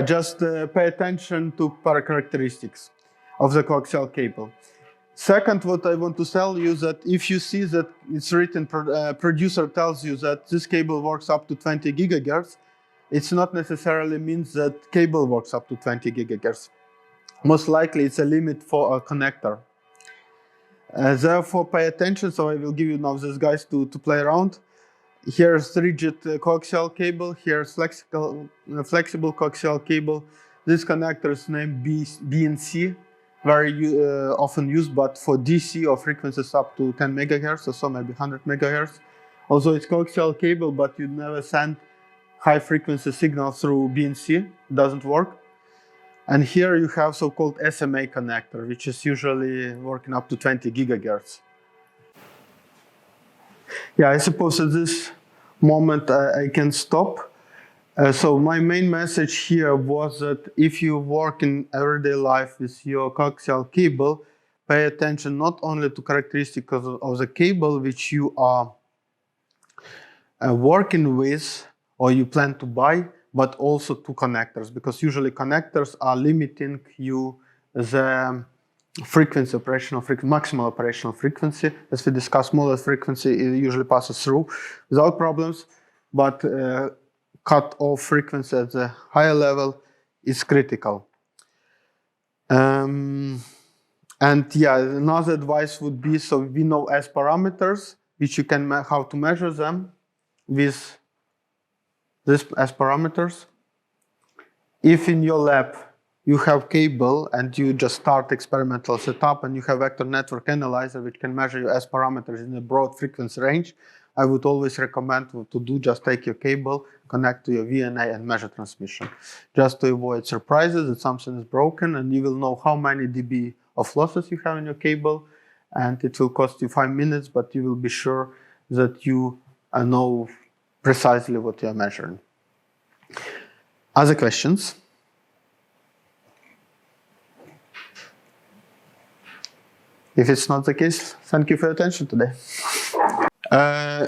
just pay attention to characteristics of the coaxial cable. Second, what I want to tell you is that if you see that it's written, producer tells you that this cable works up to 20 gigahertz, it's not necessarily means that cable works up to 20 gigahertz. Most likely it's a limit for a connector. Therefore, pay attention. So I will give you now these guys to play around. Here's rigid coaxial cable. Here's flexible coaxial cable. This connector is named B and C, very often used, but for DC or frequencies up to 10 megahertz or so, maybe 100 megahertz. Also, it's coaxial cable, but you never send high frequency signal through B and C. It doesn't work. And here you have so-called SMA connector, which is usually working up to 20 gigahertz. Yeah, I suppose at this moment I can stop. So my main message here was that if you work in everyday life with your coaxial cable, pay attention not only to characteristics of the cable which you are working with or you plan to buy, but also to connectors, because usually connectors are limiting you the frequency, maximal operational frequency. As we discussed, smaller frequency usually passes through without problems, but cut-off frequency at the higher level is critical. And yeah, another advice would be, so we know S parameters, which you can how to measure them with this S parameters. If in your lab you have cable and you just start experimental setup and you have vector network analyzer which can measure your S parameters in a broad frequency range, I would always recommend to do just take your cable, connect to your VNA and measure transmission. Just to avoid surprises that something is broken, and you will know how many dB of losses you have in your cable, and it will cost you 5 minutes, but you will be sure that you know precisely what you are measuring. Other questions? If it's not the case, thank you for your attention today.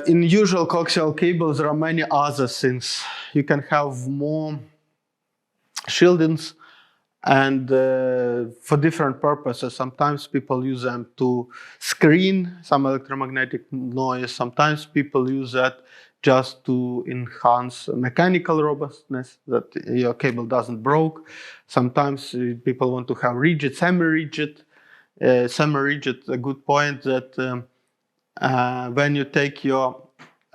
In usual coaxial cables, there are many other things. You can have more shieldings, and for different purposes. Sometimes people use them to screen some electromagnetic noise. Sometimes people use that just to enhance mechanical robustness, that your cable doesn't break. Sometimes people want to have rigid, semi-rigid. Semi-rigid, a good point that when you take your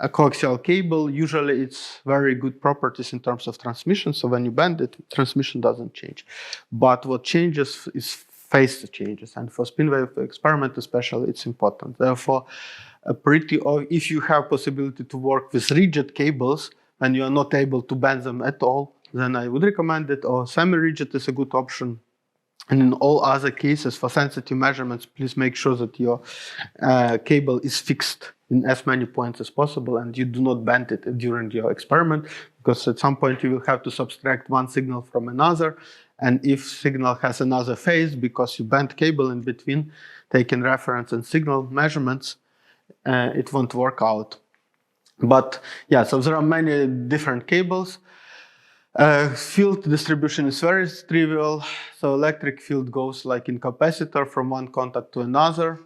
coaxial cable, usually it's very good properties in terms of transmission. So when you bend it, transmission doesn't change. But what changes is phase changes. And for spin wave experiment especially, it's important. Therefore, if you have possibility to work with rigid cables and you are not able to bend them at all, then I would recommend it, or semi-rigid is a good option. And in all other cases, for sensitive measurements, please make sure that your cable is fixed in as many points as possible and you do not bend it during your experiment, because at some point you will have to subtract one signal from another. And if signal has another phase because you bent cable in between, taking reference and signal measurements, it won't work out. But yeah, so there are many different cables. Field distribution is very trivial. So electric field goes like in capacitor from one contact to another,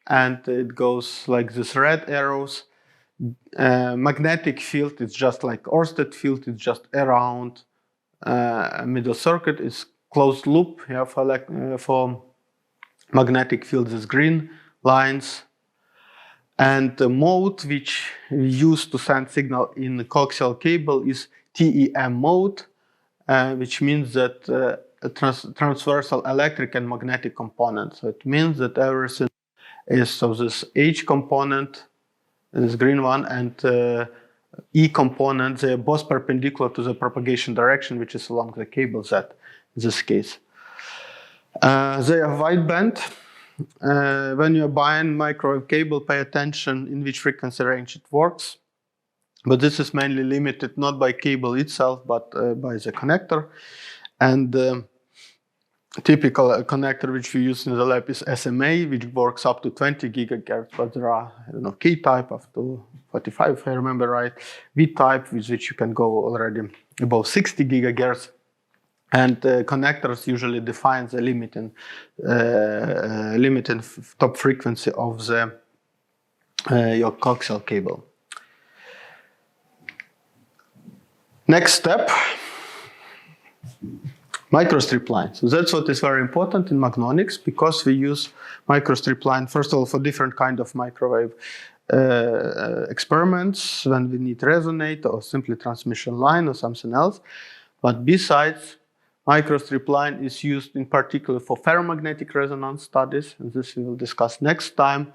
and it goes like this red arrows. Magnetic field is just like Ørsted field, it's just around middle circuit. It's closed loop. Yeah, for magnetic fields is green lines. And the mode which we use to send signal in the coaxial cable is TEM mode, which means that transversal electric and magnetic component. So it means that everything is, so this H component, this green one, and E component, they're both perpendicular to the propagation direction, which is along the cable Z in this case. They are wideband. When you're buying microwave cable, pay attention in which frequency range it works. But this is mainly limited not by cable itself, but by the connector. And typical connector which we use in the lab is SMA, which works up to 20 gigahertz. But there are, K-type up to 45, if I remember right. V-type, with which you can go already above 60 gigahertz. And connectors usually define the limiting top frequency of the your coaxial cable. Next step, microstrip line. So that's what is very important in magnonics, because we use microstrip line, first of all, for different kind of microwave experiments, when we need resonate or simply transmission line or something else. But besides, microstrip line is used in particular for ferromagnetic resonance studies, and this we will discuss next time.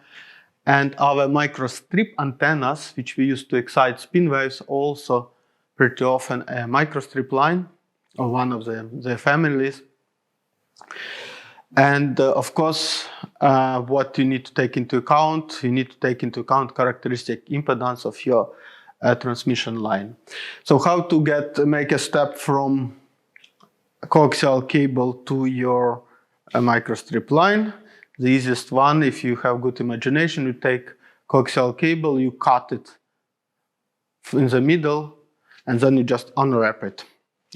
And our microstrip antennas, which we use to excite spin waves, also pretty often a microstrip line, or one of the families. And of course, what you need to take into account, you need to take into account characteristic impedance of your transmission line. So how to make a step from a coaxial cable to your microstrip line? The easiest one, if you have good imagination, you take coaxial cable, you cut it in the middle, and then you just unwrap it.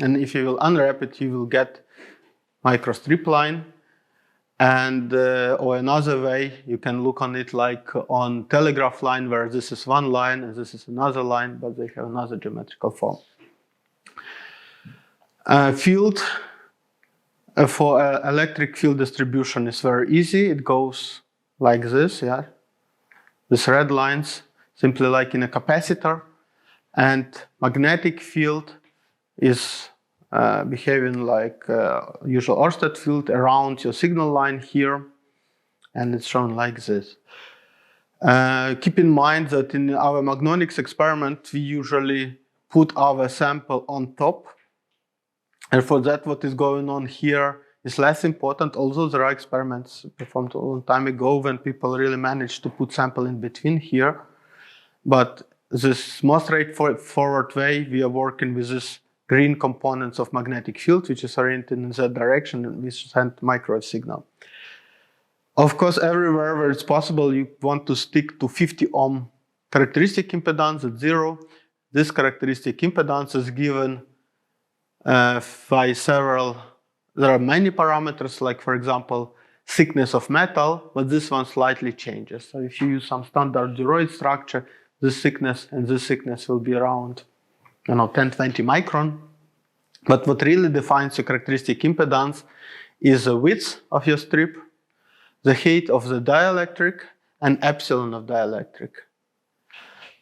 And if you will unwrap it, you will get microstrip line. And or another way, you can look on it like on telegraph line, where this is one line and this is another line, but they have another geometrical form. Field for electric field distribution is very easy. It goes like this, yeah. These red lines, simply like in a capacitor. And magnetic field is behaving like usual Ørsted field around your signal line here, and it's shown like this. Keep in mind that in our magnonics experiment, we usually put our sample on top, and for that what is going on here is less important, although there are experiments performed a long time ago when people really managed to put sample in between here. But this most straightforward way, we are working with this green components of magnetic field, which is oriented in that direction, and we send microwave signal. Of course, everywhere where it's possible, you want to stick to 50 ohm characteristic impedance at 0. This characteristic impedance is given by several, there are many parameters, like for example, thickness of metal, but this one slightly changes. So if you use some standard duroid structure, this thickness and this thickness will be around 10-20 micron. But what really defines your characteristic impedance is the width of your strip, the height of the dielectric, and epsilon of dielectric.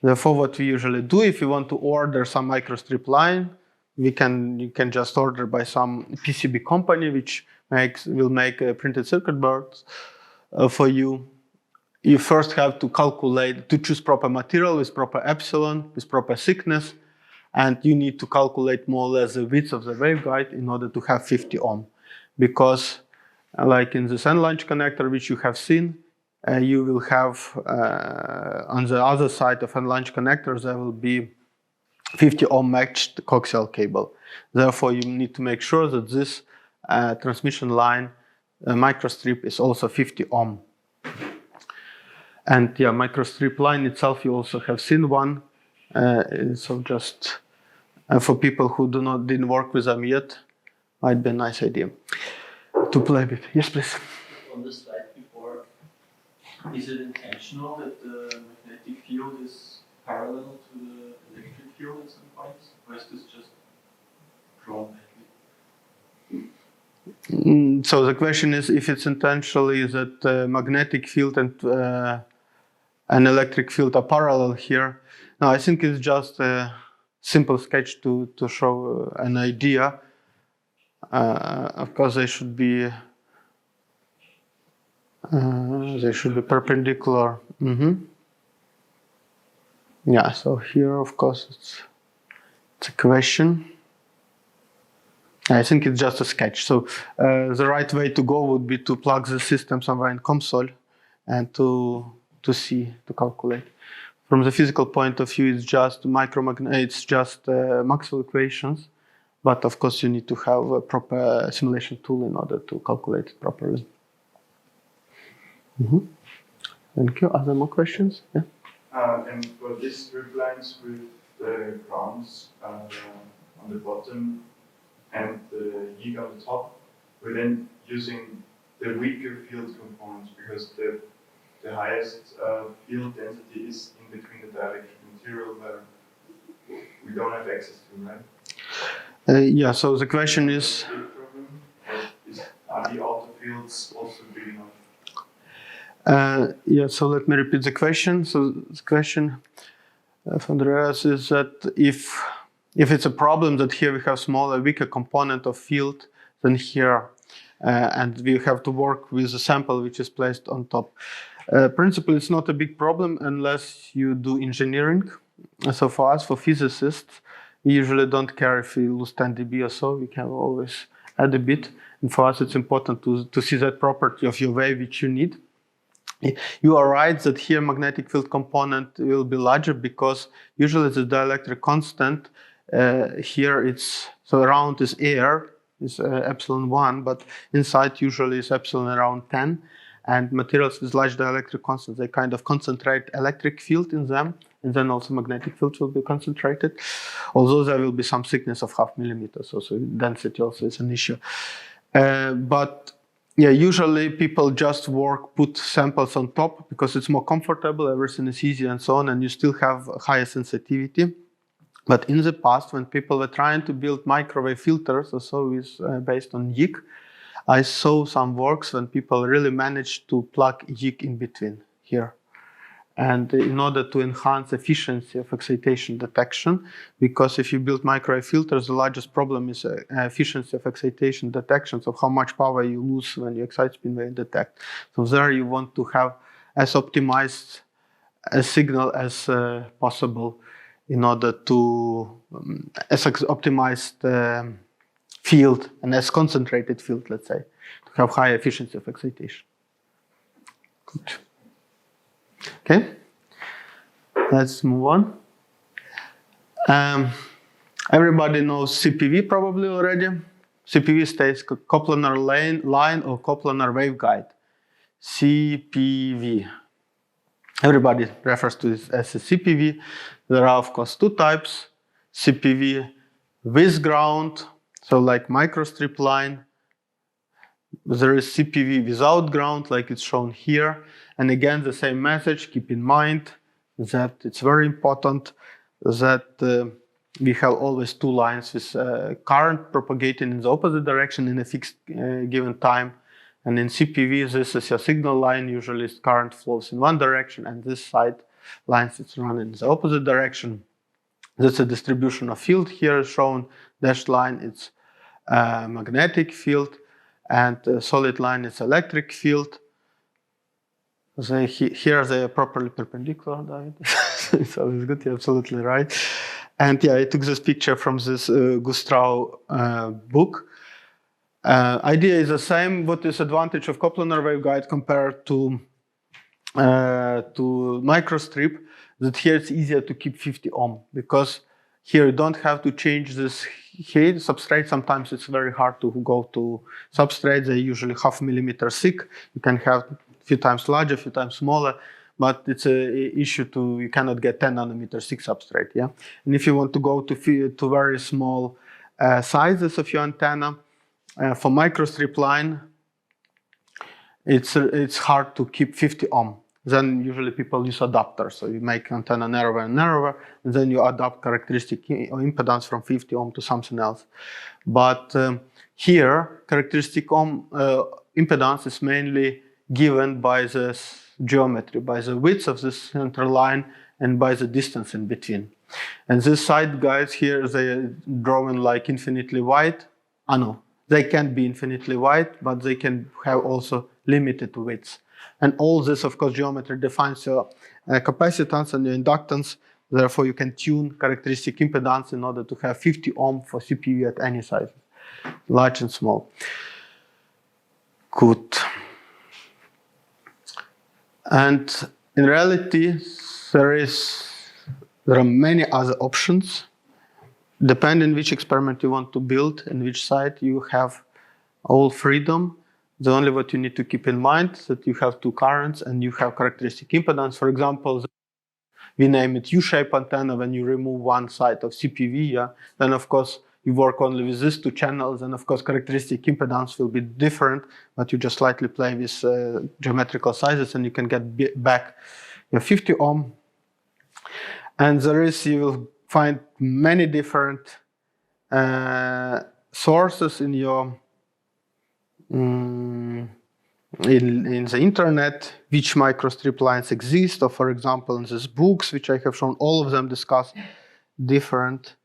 Therefore, what we usually do, if you want to order some microstrip line, you can just order by some PCB company which will make printed circuit boards for you. You first have to choose proper material with proper epsilon, with proper thickness, and you need to calculate more or less the width of the waveguide in order to have 50 ohm. Because like in this N-lunge connector, which you have seen, you will have on the other side of N-lunge connectors, there will be 50 ohm matched coaxial cable. Therefore, you need to make sure that this transmission line microstrip is also 50 ohm. And yeah, microstrip line itself, you also have seen one. So just for people who didn't work with them yet, might be a nice idea to play with. Yes, please. On the slide before, is it intentional that the magnetic field is parallel to the electric field at some points, or is this just drawn badly? So the question is if it's intentionally that magnetic field and an electric field are parallel here. No, I think it's just a simple sketch to show an idea. Of course, they should be perpendicular. Yeah. So here, of course, it's a question. I think it's just a sketch. So the right way to go would be to plug the system somewhere in COMSOL and to calculate. From the physical point of view, it's just Maxwell equations, but of course you need to have a proper simulation tool in order to calculate it properly. Thank you. Are there more questions? Yeah. And for these strip lines with the grounds on the bottom, and the gig on the top, we're then using the weaker field components because the highest field density is in between the dielectric material where we don't have access to, right? Yeah, so the question is... Are the outer fields also big enough? Yeah, so let me repeat the question. So the question of Andreas is that if it's a problem that here we have smaller, weaker component of field than here, and we have to work with a sample which is placed on top. Principally, it's not a big problem unless you do engineering. So for us, for physicists, we usually don't care if we lose 10 dB or so. We can always add a bit. And for us, it's important to see that property of your wave which you need. You are right that here magnetic field component will be larger because usually the dielectric constant here it's so around is air is epsilon 1, but inside usually is epsilon around 10. And materials with large dielectric constants, they kind of concentrate electric field in them, and then also magnetic field will be concentrated. Although there will be some thickness of 0.5 millimeters, so density also is an issue. But yeah, usually people just put samples on top because it's more comfortable, everything is easy and so on, and you still have higher sensitivity. But in the past, when people were trying to build microwave filters or so based on YIG, I saw some works when people really managed to plug YIG in between here. And in order to enhance efficiency of excitation detection, because if you build microwave filters, the largest problem is efficiency of excitation detection, so how much power you lose when you excite spin wave detect. So there you want to have as optimized a signal as possible in order to, as optimized field and as concentrated field, let's say, to have high efficiency of excitation. Good. Okay, let's move on. Everybody knows CPV probably already. CPV states coplanar line or coplanar waveguide. CPV. Everybody refers to this as a CPV. There are of course two types. CPV with ground, so like microstrip line. There is CPV without ground, like it's shown here. And again, the same message, keep in mind that it's very important that we have always two lines with current propagating in the opposite direction in a fixed given time. And in CPV, this is your signal line, usually current flows in one direction, and this side lines it's running in the opposite direction. That's a distribution of field here shown, dashed line, it's magnetic field, and solid line is electric field. Here they are properly perpendicular, David. So it's good, you're absolutely right. And yeah, I took this picture from this Gustrau book. Idea is the same. What is advantage of coplanar waveguide compared to microstrip? That here it's easier to keep 50 ohm because here you don't have to change this height. Substrate, sometimes it's very hard to go to substrates. They're usually 0.5 millimeter thick. You can have a few times larger, a few times smaller, but it's an issue you cannot get 10 nanometer thick substrate. Yeah, and if you want to go to very small sizes of your antenna, for microstrip line, it's hard to keep 50 ohm. Then usually people use adapters. So you make antenna narrower and narrower, and then you adapt characteristic impedance from 50 ohm to something else. But here, characteristic ohm impedance is mainly given by the geometry, by the width of this center line and by the distance in between. And these side guides here, they are drawing like infinitely wide. No, they can be infinitely wide, but they can have also limited widths. And all this, of course, geometry defines your capacitance and your inductance. Therefore, you can tune characteristic impedance in order to have 50 ohm for CPV at any size, large and small. Good. And in reality, there are many other options. Depending which experiment you want to build and which site, you have all freedom. The only what you need to keep in mind is that you have two currents and you have characteristic impedance. For example, we name it U-shape antenna when you remove one side of CPV. Yeah? Then of course you work only with these two channels, and of course characteristic impedance will be different, but you just slightly play with geometrical sizes and you can get back your 50 ohm. And there is, you will find many different sources in your in the internet, which microstrip lines exist, or for example in these books which I have shown, all of them discuss different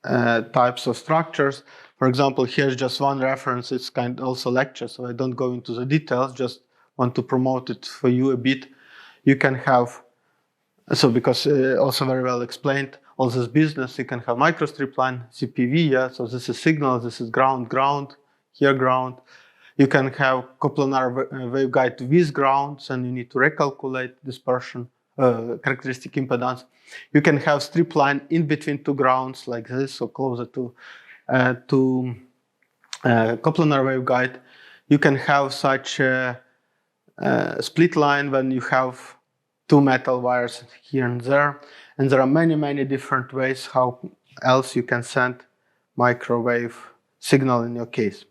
types of structures. For example, here's just one reference, it's kind of also lecture, so I don't go into the details, just want to promote it for you a bit. You can have, so because also very well explained, all this business, you can have microstrip line, CPV, yeah, so this is signal, this is ground, here ground. You can have coplanar waveguide with grounds, and you need to recalculate dispersion, characteristic impedance. You can have strip line in between two grounds like this, so closer to coplanar waveguide. You can have such a split line when you have two metal wires here and there. And there are many, many different ways how else you can send microwave signal in your case.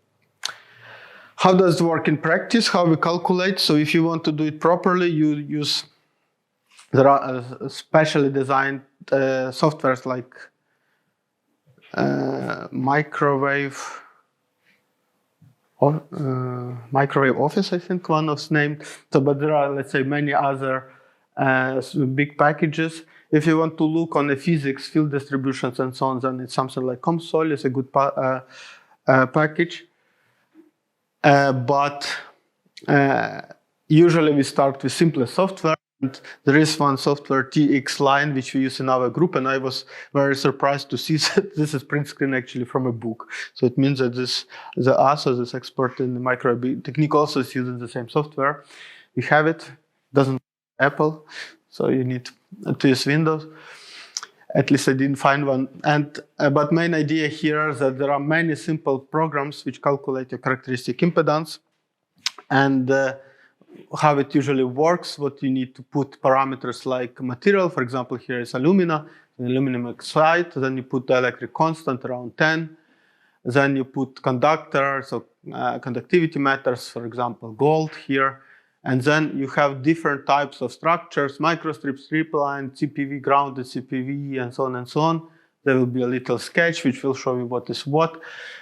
How does it work in practice? How we calculate? So if you want to do it properly, you use, there are specially designed softwares like Microwave Office, I think one was named. So, but there are, let's say, many other big packages. If you want to look on the physics, field distributions, and so on, then it's something like coaxial is a good package. But usually we start with simpler software. And there is one software, TX Line, which we use in our group, and I was very surprised to see that this is print screen actually from a book. So it means that this expert in the microwave technique, also is using the same software. We have it, doesn't Apple, so you need to use Windows. At least I didn't find one. And but main idea here is that there are many simple programs which calculate your characteristic impedance, and how it usually works. What you need to put parameters like material, for example, here is alumina, aluminum oxide. Then you put the electric constant around 10. Then you put conductor, so conductivity matters, for example, gold here. And then you have different types of structures, microstrip, strip line, CPV, grounded CPV, and so on and so on. There will be a little sketch which will show you what is what.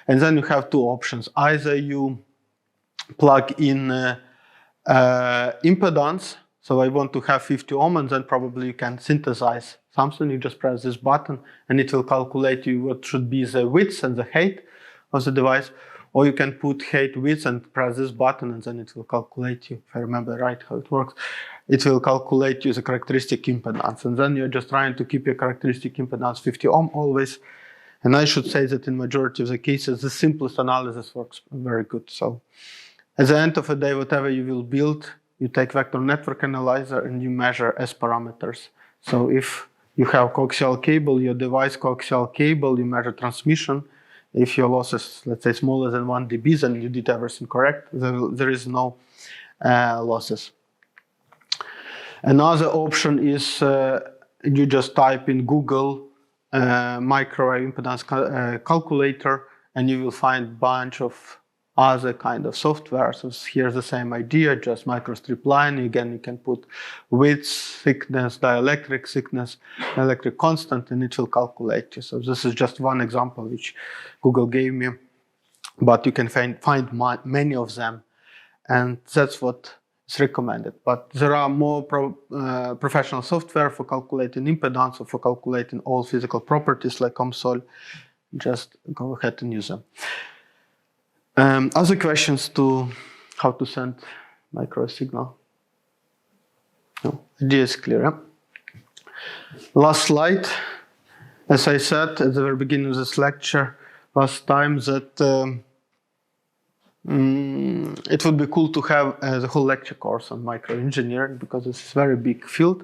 And then you have two options. Either you plug in impedance, so I want to have 50 ohm, and then probably you can synthesize something. You just press this button and it will calculate you what should be the width and the height of the device. Or you can put height, width, and press this button, and then it will calculate you, if I remember right how it works, it will calculate you the characteristic impedance. And then you're just trying to keep your characteristic impedance 50 ohm always. And I should say that in majority of the cases, the simplest analysis works very good. So at the end of the day, whatever you will build, you take vector network analyzer and you measure S parameters. So if you have coaxial cable, your device coaxial cable, you measure transmission. If your loss is, let's say, smaller than 1 dB, then you did everything correct. There is no losses. Another option is you just type in Google microwave impedance calculator, and you will find a bunch of other kind of software. So here's the same idea, just microstrip line. Again, you can put width, thickness, dielectric thickness, electric constant, and it will calculate you. So this is just one example which Google gave me, but you can find many of them, and that's what is recommended. But there are more professional software for calculating impedance or for calculating all physical properties like COMSOL. Just go ahead and use them. Other questions to how to send micro signal? No, idea is clear. Yeah? Last slide. As I said at the very beginning of this lecture last time, that it would be cool to have the whole lecture course on microengineering, because it's a very big field,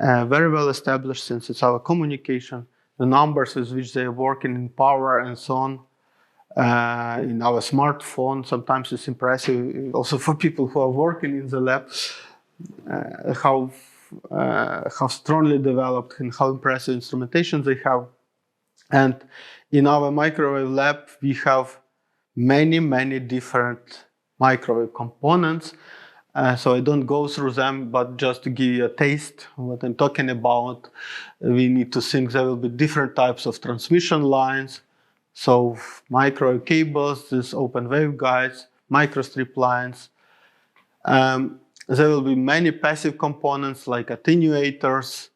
very well established since it's our communication, the numbers with which they are working in power and so on. In our smartphone, sometimes it's impressive also for people who are working in the lab, how strongly developed and how impressive instrumentation they have. And in our microwave lab, we have many different microwave components. So I don't go through them, but just to give you a taste of what I'm talking about, we need to think there will be different types of transmission lines. So microwave cables, these open waveguides, microstrip lines. There will be many passive components like attenuators.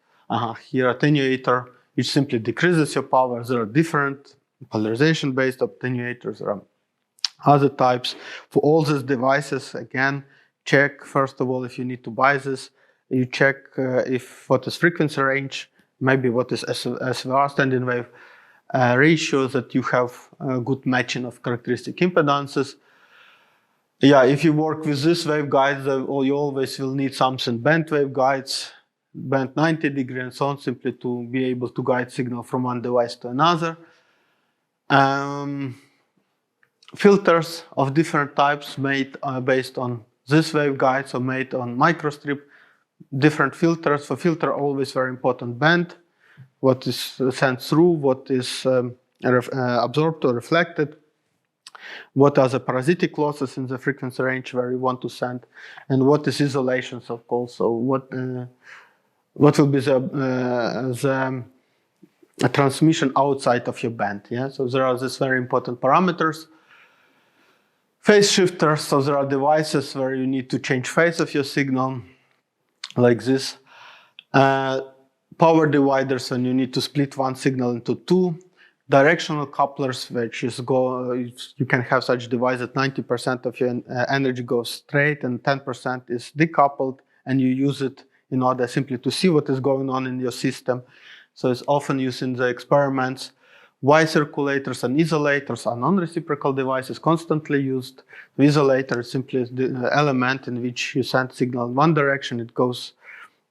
Here attenuator, which simply decreases your power. There are different polarization-based attenuators. There are other types. For all these devices, again, check first of all if you need to buy this. You check if what is frequency range, maybe what is SVR, standing wave ratio, that you have a good matching of characteristic impedances. Yeah, if you work with this waveguides, you always will need something band waveguides, band 90 degree and so on, simply to be able to guide signal from one device to another. Filters of different types made based on this waveguides or made on microstrip. Different filters. For filter, always very important band, what is sent through, what is absorbed or reflected, what are the parasitic losses in the frequency range where you want to send, and what is isolations, of course. So what will be the transmission outside of your band? Yeah. So there are these very important parameters. Phase shifters. So there are devices where you need to change phase of your signal, like this. Power dividers, when you need to split one signal into two. Directional couplers, which is you can have such device that 90% of your energy goes straight and 10% is decoupled, and you use it in order simply to see what is going on in your system. So it's often used in the experiments. Y circulators and isolators are non-reciprocal devices constantly used. The isolator is simply the element in which you send signal in one direction, it goes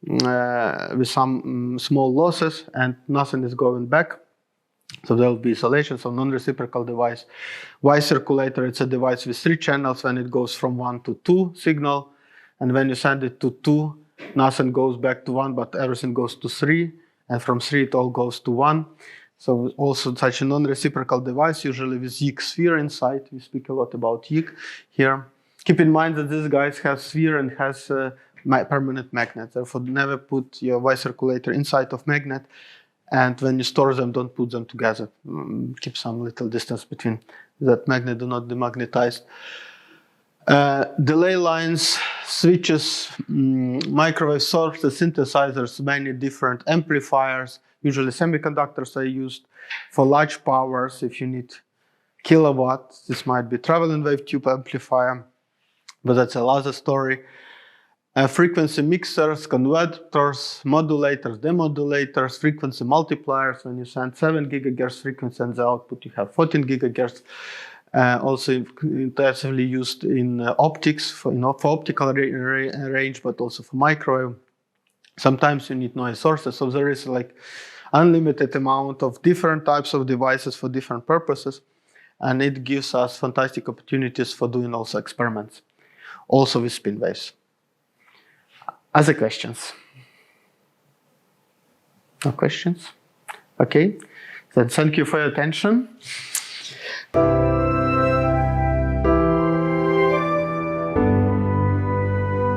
with some small losses and nothing is going back. So there will be isolation, so non-reciprocal device. Y circulator, it's a device with 3 channels when it goes from 1 to 2 signal. And when you send it to 2, nothing goes back to 1, but everything goes to 3. And from 3, it all goes to 1. So also such a non-reciprocal device, usually with YIG sphere inside. We speak a lot about YIG here. Keep in mind that this guy has sphere and has permanent magnet. Therefore, never put your Y circulator inside of magnet. And when you store them, don't put them together. Keep some little distance between that magnet, do not demagnetize. Delay lines, switches, microwave sources, synthesizers, many different amplifiers. Usually semiconductors are used for large powers. If you need kilowatts, this might be traveling wave tube amplifier, but that's another story. Frequency mixers, converters, modulators, demodulators, frequency multipliers. When you send 7 gigahertz frequency and the output, you have 14 gigahertz. Also intensively used in optics, for optical range, but also for microwave. Sometimes you need noise sources, so there is like unlimited amount of different types of devices for different purposes, and it gives us fantastic opportunities for doing also experiments, also with spin waves. Other questions? No questions? Okay, then thank you for your attention.